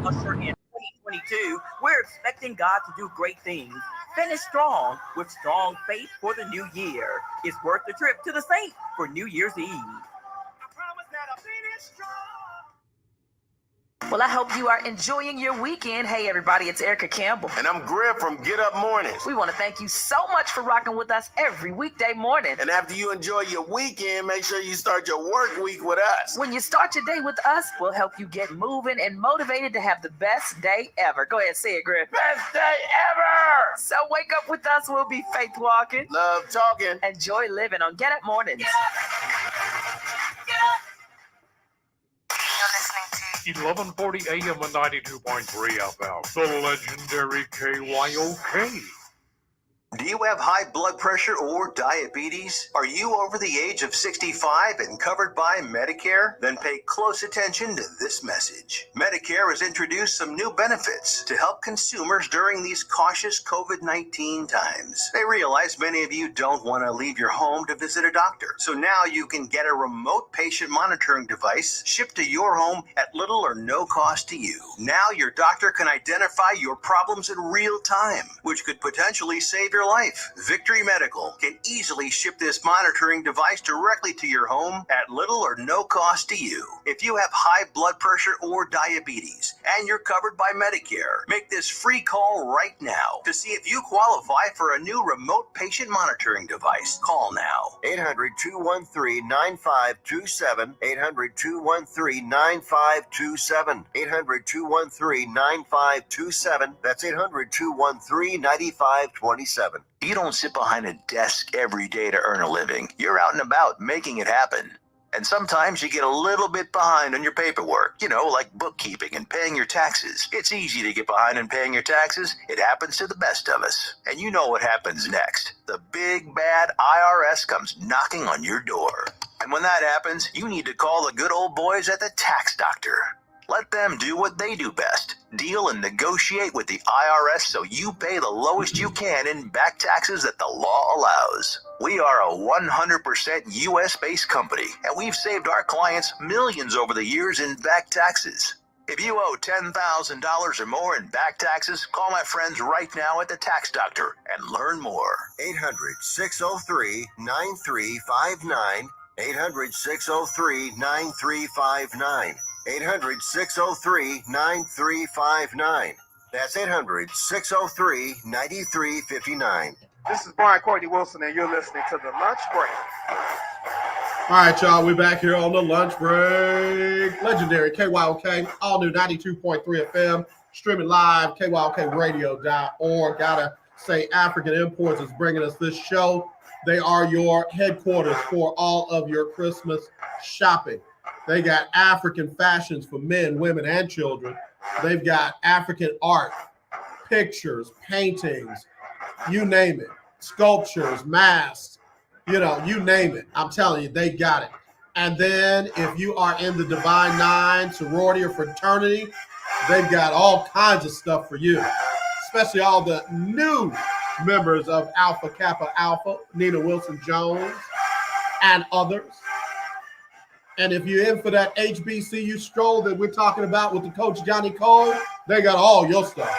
usher in 2022, we're expecting God to do great things. Finish strong with strong faith for the new year. It's worth the trip to the Saint for New Year's Eve. Well, I hope you are enjoying your weekend. Hey, everybody, it's Erica Campbell. And I'm Griff from Get Up Mornings. We want to thank you so much for rocking with us every weekday morning. And after you enjoy your weekend, make sure you start your work week with us. When you start your day with us, we'll help you get moving and motivated to have the best day ever. Go ahead, say it, Griff. Best day ever! So wake up with us. We'll be faith walking, love talking, and joy living on Get Up Mornings. Get up. Get up. 1140 AM and 92.3 FM. The legendary KYOK. Do you have high blood pressure or diabetes? Are you over the age of 65 and covered by Medicare? Then pay close attention to this message. Medicare has introduced some new benefits to help consumers during these cautious COVID-19 times. They realize many of you don't want to leave your home to visit a doctor. So now you can get a remote patient monitoring device shipped to your home at little or no cost to you. Now your doctor can identify your problems in real time, which could potentially save your life. Victory Medical can easily ship this monitoring device directly to your home at little or no cost to you. If you have high blood pressure or diabetes and you're covered by Medicare, make this free call right now to see if you qualify for a new remote patient monitoring device. Call now. 800-213-9527. 800-213-9527. 800-213-9527. That's 800-213-9527. 888-848-9797. You don't sit behind a desk every day to earn a living. You're out and about making it happen. And sometimes you get a little bit behind on your paperwork, like bookkeeping and paying your taxes. It's easy to get behind on paying your taxes. It happens to the best of us. And you know what happens next. The big bad IRS comes knocking on your door. And when that happens, you need to call the good old boys at the Tax Doctor. Let them do what they do best. Deal and negotiate with the IRS so you pay the lowest you can in back taxes that the law allows. We are a 100% U.S.-based company, and we've saved our clients millions over the years in back taxes. If you owe $10,000 or more in back taxes, call my friends right now at the Tax Doctor and learn more. 800-603-9359. 800-603-9359. 800-603-9359. That's 800-603-9359. This is Brian Courtney Wilson, and you're listening to The Lunch Break. All right, y'all, we're back here on The Lunch Break. Legendary KYOK, all new 92.3 FM, streaming live, KYOKradio.org. Gotta say, African Imports is bringing us this show. They are your headquarters for all of your Christmas shopping. They got African fashions for men, women, and children. They've got African art, pictures, paintings, you name it, sculptures, masks, you name it. I'm telling you, they got it. And then if you are in the Divine Nine sorority or fraternity, they've got all kinds of stuff for you, especially all the new members of Alpha Kappa Alpha, Nina Wilson-Jones, and others. And if you're in for that HBCU Stroll that we're talking about with the Coach Johnnie Cole, they got all your stuff.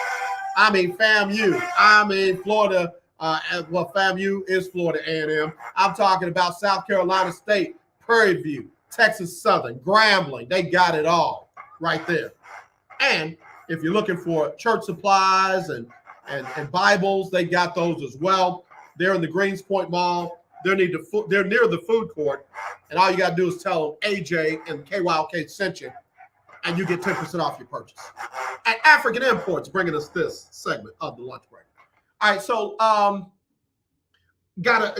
I mean, FAMU. I mean, Florida. FAMU is Florida A&M. I'm talking about South Carolina State, Prairie View, Texas Southern, Grambling. They got it all right there. And if you're looking for church supplies and Bibles, they got those as well. They're in the Greens Point Mall. They're near the food court, and all you got to do is tell them AJ and KYOK sent you, and you get 10% off your purchase. And African Imports bringing us this segment of The Lunch Break. All right, so got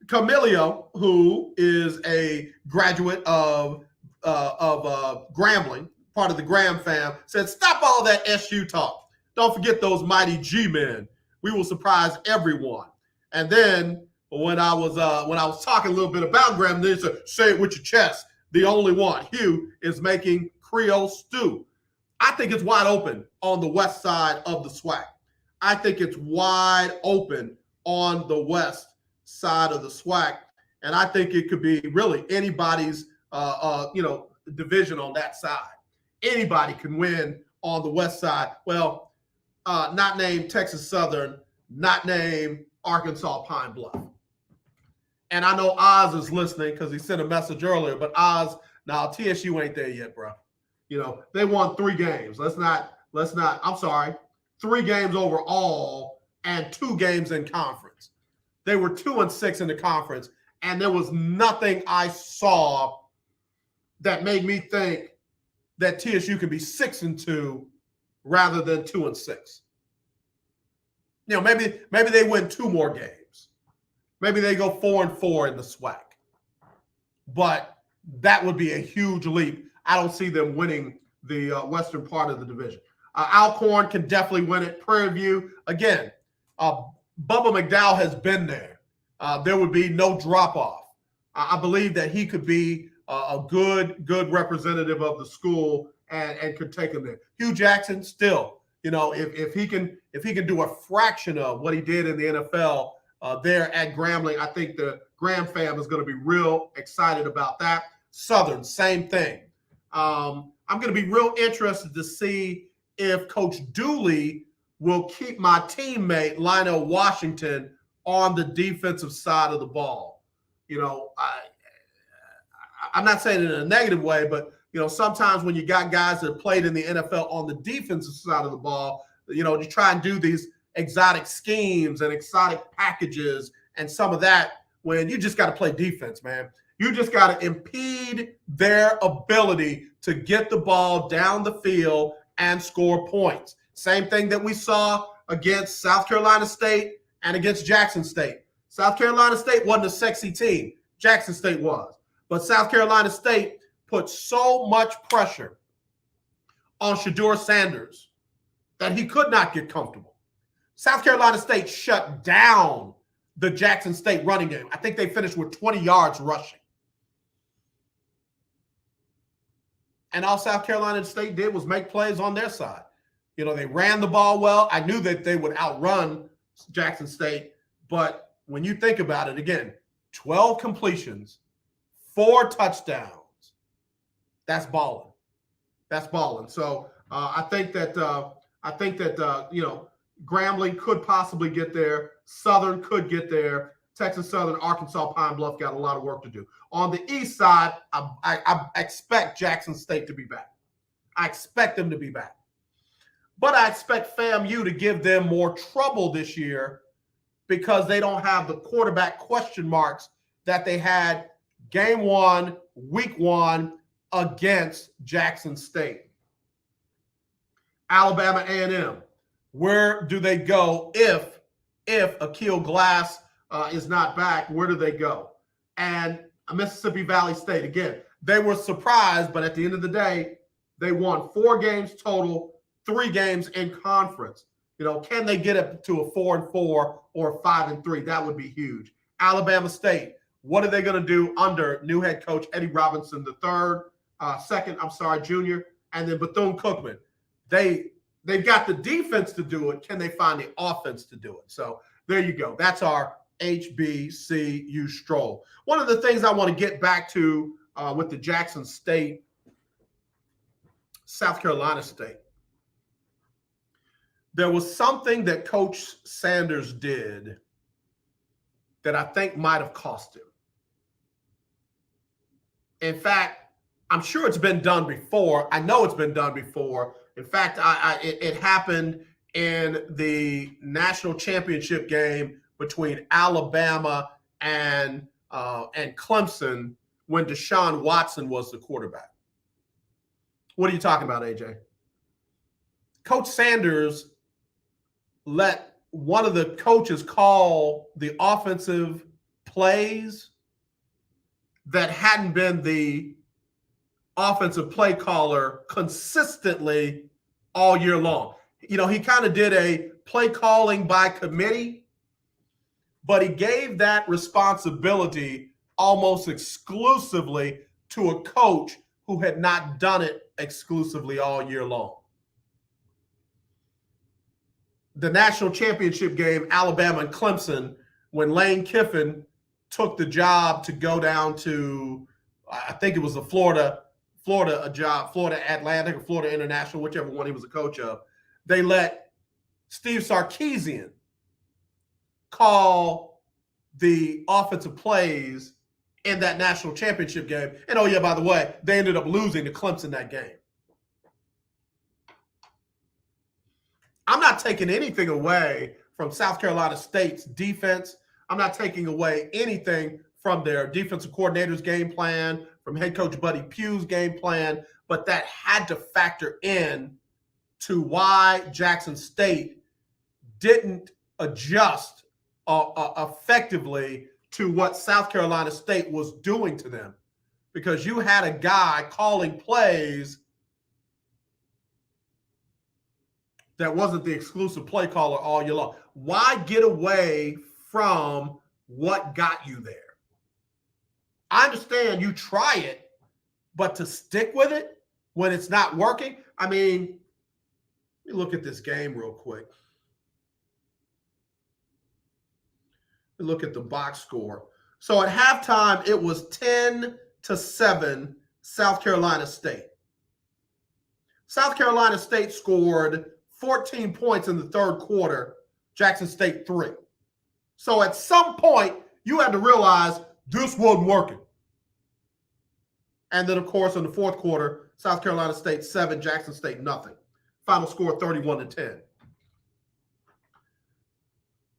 Camilio, who is a graduate of Grambling, part of the Graham fam, said, "Stop all that SU talk. Don't forget those mighty G-men. We will surprise everyone." And then when I was talking a little bit about Graham, they said, "Say it with your chest. The only one, Hugh, is making Creole stew." I think it's wide open on the west side of the SWAC. I think it's wide open on the west side of the SWAC, and I think it could be really anybody's division on that side. Anybody can win on the west side. Well, not named Texas Southern, not named Arkansas Pine Bluff. And I know Oz is listening because he sent a message earlier, but Oz, now TSU ain't there yet, bro. They won 3 games. I'm sorry, 3 games overall and 2 games in conference. They were 2-6 in the conference, and there was nothing I saw that made me think that TSU can be 6-2 rather than 2-6. Maybe they win 2 more games. Maybe they go 4-4 in the SWAC. But that would be a huge leap. I don't see them winning the western part of the division. Alcorn can definitely win it. Prairie View, again, Bubba McDowell has been there. There would be no drop-off. I believe that he could be a good representative of the school and could take him there. Hugh Jackson, still, if he can do a fraction of what he did in the NFL there at Grambling, I think the Graham fam is going to be real excited about that. Southern, same thing. I'm going to be real interested to see if Coach Dooley will keep my teammate Lionel Washington on the defensive side of the ball. I'm not saying it in a negative way, but sometimes when you got guys that played in the NFL on the defensive side of the ball, you try and do these exotic schemes and exotic packages and some of that when you just got to play defense, man. You just got to impede their ability to get the ball down the field and score points. Same thing that we saw against South Carolina State and against Jackson State. South Carolina State wasn't a sexy team. Jackson State was. But South Carolina State put so much pressure on Shedeur Sanders that he could not get comfortable. South Carolina State shut down the Jackson State running game. I think they finished with 20 yards rushing. And all South Carolina State did was make plays on their side. You know, they ran the ball well. I knew that they would outrun Jackson State. But when you think about it, again, 12 completions, 4 touchdowns. That's balling. That's balling. So I think that Grambling could possibly get there. Southern could get there. Texas Southern, Arkansas, Pine Bluff got a lot of work to do. On the east side, I expect Jackson State to be back. I expect them to be back. But I expect FAMU to give them more trouble this year because they don't have the quarterback question marks that they had game 1, week 1 against Jackson State. Alabama A&M, where do they go if Akil Glass is not back? Where do they go? And Mississippi Valley State, again, they were surprised, but at the end of the day, they won 4 games total, 3 games in conference. You know, can they get up to a 4-4 or 5-3? That would be huge. Alabama State, what are they going to do under new head coach Eddie Robinson junior, and then Bethune-Cookman? They've got the defense to do it. Can they find the offense to do it? So there you go. That's our HBCU Stroll. One of the things I want to get back to with the Jackson State, South Carolina State, there was something that Coach Sanders did that I think might have cost him. In fact, I'm sure it's been done before. I know it's been done before. In fact, it happened in the national championship game between Alabama and Clemson when Deshaun Watson was the quarterback. What are you talking about, AJ? Coach Sanders let one of the coaches call the offensive plays that hadn't been the offensive play caller consistently all year long. You know, he kind of did a play calling by committee, but he gave that responsibility almost exclusively to a coach who had not done it exclusively all year long. The national championship game, Alabama and Clemson, when Lane Kiffin took the job to go down to, I think it was the Florida Atlantic or Florida International, whichever one he was a coach of, they let Steve Sarkisian call the offensive plays in that national championship game. And oh yeah, by the way, they ended up losing to Clemson that game. I'm not taking anything away from South Carolina State's defense. I'm not taking away anything from their defensive coordinator's game plan, from head coach Buddy Pugh's game plan, but that had to factor in to why Jackson State didn't adjust effectively to what South Carolina State was doing to them, because you had a guy calling plays that wasn't the exclusive play caller all year long. Why get away from what got you there? I understand you try it, but to stick with it when it's not working, I mean, let me look at this game real quick. Look at the box score. So at halftime, it was 10-7 South Carolina State. South Carolina State scored 14 points in the third quarter, Jackson State 3. So at some point, you had to realize this wasn't working. And then, of course, in the fourth quarter, South Carolina State 7, Jackson State nothing. Final score 31-10.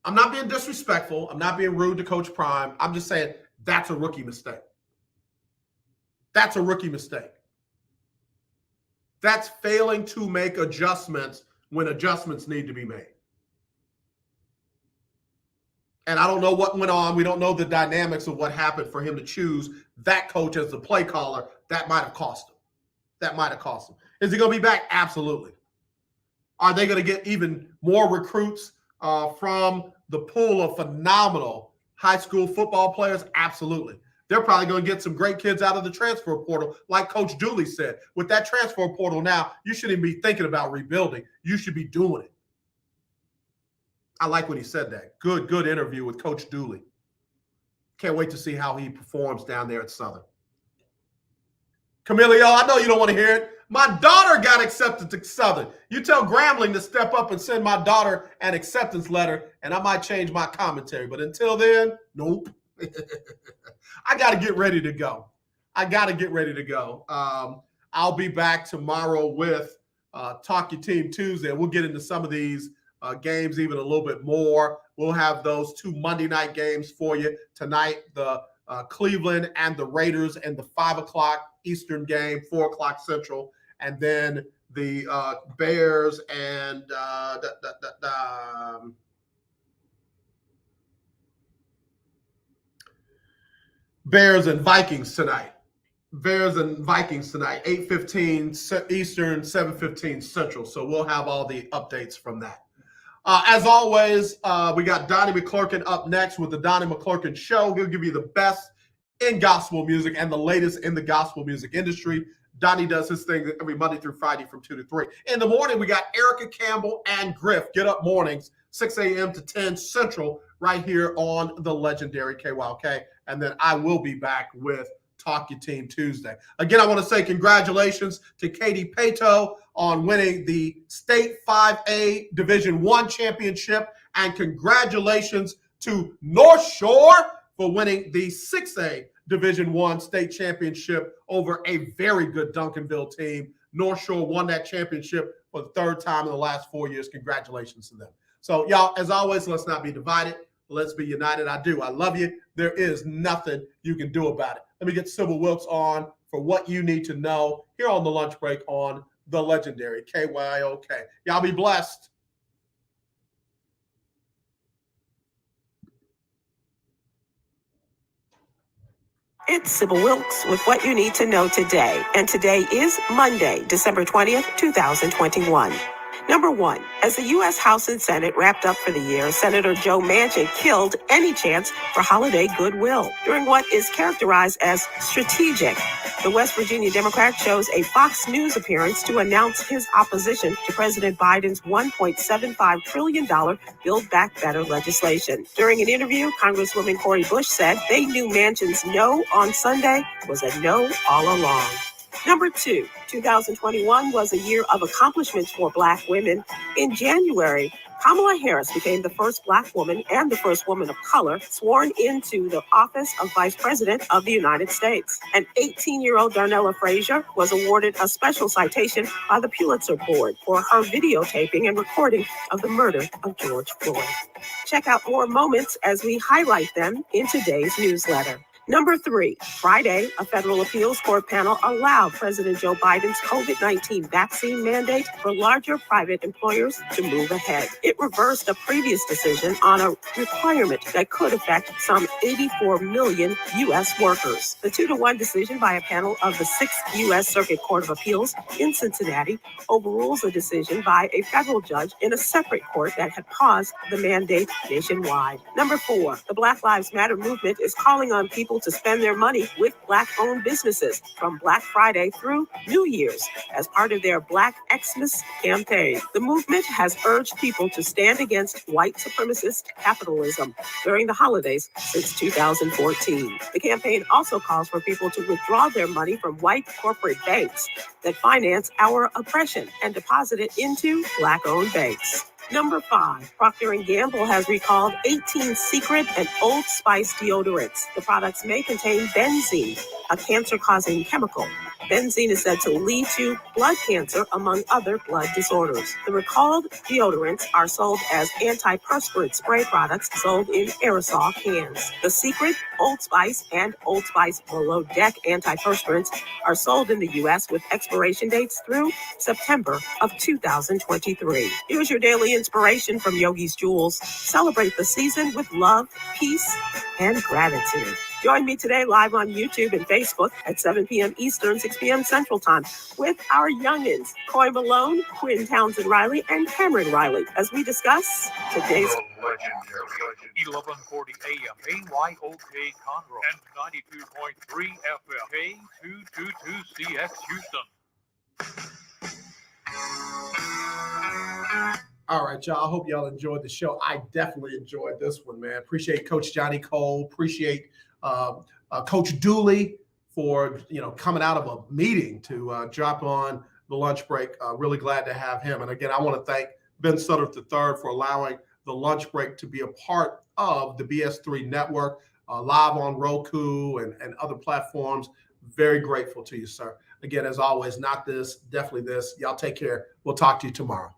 I'm not being disrespectful. I'm not being rude to Coach Prime. I'm just saying that's a rookie mistake. That's a rookie mistake. That's failing to make adjustments when adjustments need to be made. And I don't know what went on. We don't know the dynamics of what happened for him to choose that coach as the play caller. That might have cost him. Is he going to be back? Absolutely. Are they going to get even more recruits from the pool of phenomenal high school football players? Absolutely. They're probably going to get some great kids out of the transfer portal, like Coach Dooley said. With that transfer portal now, you shouldn't even be thinking about rebuilding. You should be doing it. I like when he said that. Good interview with Coach Dooley. Can't wait to see how he performs down there at Southern. Camilio, I know you don't want to hear it. My daughter got accepted to Southern. You tell Grambling to step up and send my daughter an acceptance letter, and I might change my commentary. But until then, nope. I got to get ready to go. I'll be back tomorrow with Talk Your Team Tuesday. We'll get into some of these games even a little bit more. We'll have those 2 Monday night games for you tonight, the Cleveland and the Raiders, and the 5 o'clock Eastern game, 4 o'clock Central, and then the Bears and Bears and Vikings tonight. 8:15 Eastern, 7:15 Central. So we'll have all the updates from that. As always, we got Donnie McClurkin up next with the Donnie McClurkin Show. He'll give you the best in gospel music and the latest in the gospel music industry. Donnie does his thing every Monday through Friday from 2 to 3. In the morning, we got Erica Campbell and Griff. Get up mornings, 6 a.m. to 10 Central, right here on the legendary KYOK. And then I will be back with Talk Your Team Tuesday. Again, I want to say congratulations to Katie Pato on winning the State 5A Division I championship, and congratulations to North Shore for winning the 6A Division I state championship over a very good Duncanville team. North Shore won that championship for the 3rd time in the last 4 years. Congratulations to them. So, y'all, as always, let's not be divided. Let's be united. I do. I love you. There is nothing you can do about it. Let me get Sybil Wilkes on for what you need to know here on the lunch break on the legendary KYOK. Y'all be blessed. It's Sybil Wilkes with what you need to know today. And today is Monday, December 20th, 2021. Number 1, as the U.S. House and Senate wrapped up for the year, Senator Joe Manchin killed any chance for holiday goodwill during what is characterized as strategic. The West Virginia Democrat chose a Fox News appearance to announce his opposition to President Biden's $1.75 trillion Build Back Better legislation. During an interview, Congresswoman Cori Bush said they knew Manchin's no on Sunday was a no all along. Number 2, 2021 was a year of accomplishments for Black women. In January, Kamala Harris became the first Black woman and the first woman of color sworn into the office of Vice President of the United States. And 18-year-old Darnella Frazier was awarded a special citation by the Pulitzer Board for her videotaping and recording of the murder of George Floyd. Check out more moments as we highlight them in today's newsletter. Number 3, Friday, a federal appeals court panel allowed President Joe Biden's COVID-19 vaccine mandate for larger private employers to move ahead. It reversed a previous decision on a requirement that could affect some 84 million U.S. workers. The 2-1 decision by a panel of the 6th U.S. Circuit Court of Appeals in Cincinnati overrules a decision by a federal judge in a separate court that had paused the mandate nationwide. Number 4, the Black Lives Matter movement is calling on people to spend their money with Black-owned businesses from Black Friday through New Year's as part of their Black Xmas campaign. The movement has urged people to stand against white supremacist capitalism during the holidays since 2014. The campaign also calls for people to withdraw their money from white corporate banks that finance our oppression and deposit it into Black-owned banks. Number 5, Procter & Gamble has recalled 18 Secret and Old Spice deodorants. The products may contain benzene, a cancer-causing chemical. Benzene is said to lead to blood cancer, among other blood disorders. The recalled deodorants are sold as antiperspirant spray products sold in aerosol cans. The Secret, Old Spice, and Old Spice Below Deck antiperspirants are sold in the U.S. with expiration dates through September of 2023. Here's your daily inspiration from Yogi's Jewels. Celebrate the season with love, peace, and gratitude. Join me today live on YouTube and Facebook at 7 p.m. Eastern, 6 p.m. Central Time with our youngins, Coy Malone, Quinn Townsend Riley, and Cameron Riley, as we discuss today's legendary 1140 AM AYOK Conroe and 92.3 FM K222CX Houston. All right, y'all. I hope y'all enjoyed the show. I definitely enjoyed this one, man. Appreciate Coach Johnnie Cole. Appreciate Coach Dooley for coming out of a meeting to drop on the lunch break. Really glad to have him. And again, I want to thank Ben Sutter III for allowing the lunch break to be a part of the BS3 network, live on Roku and other platforms. Very grateful to you, sir. Again, as always, not this, definitely this. Y'all take care. We'll talk to you tomorrow.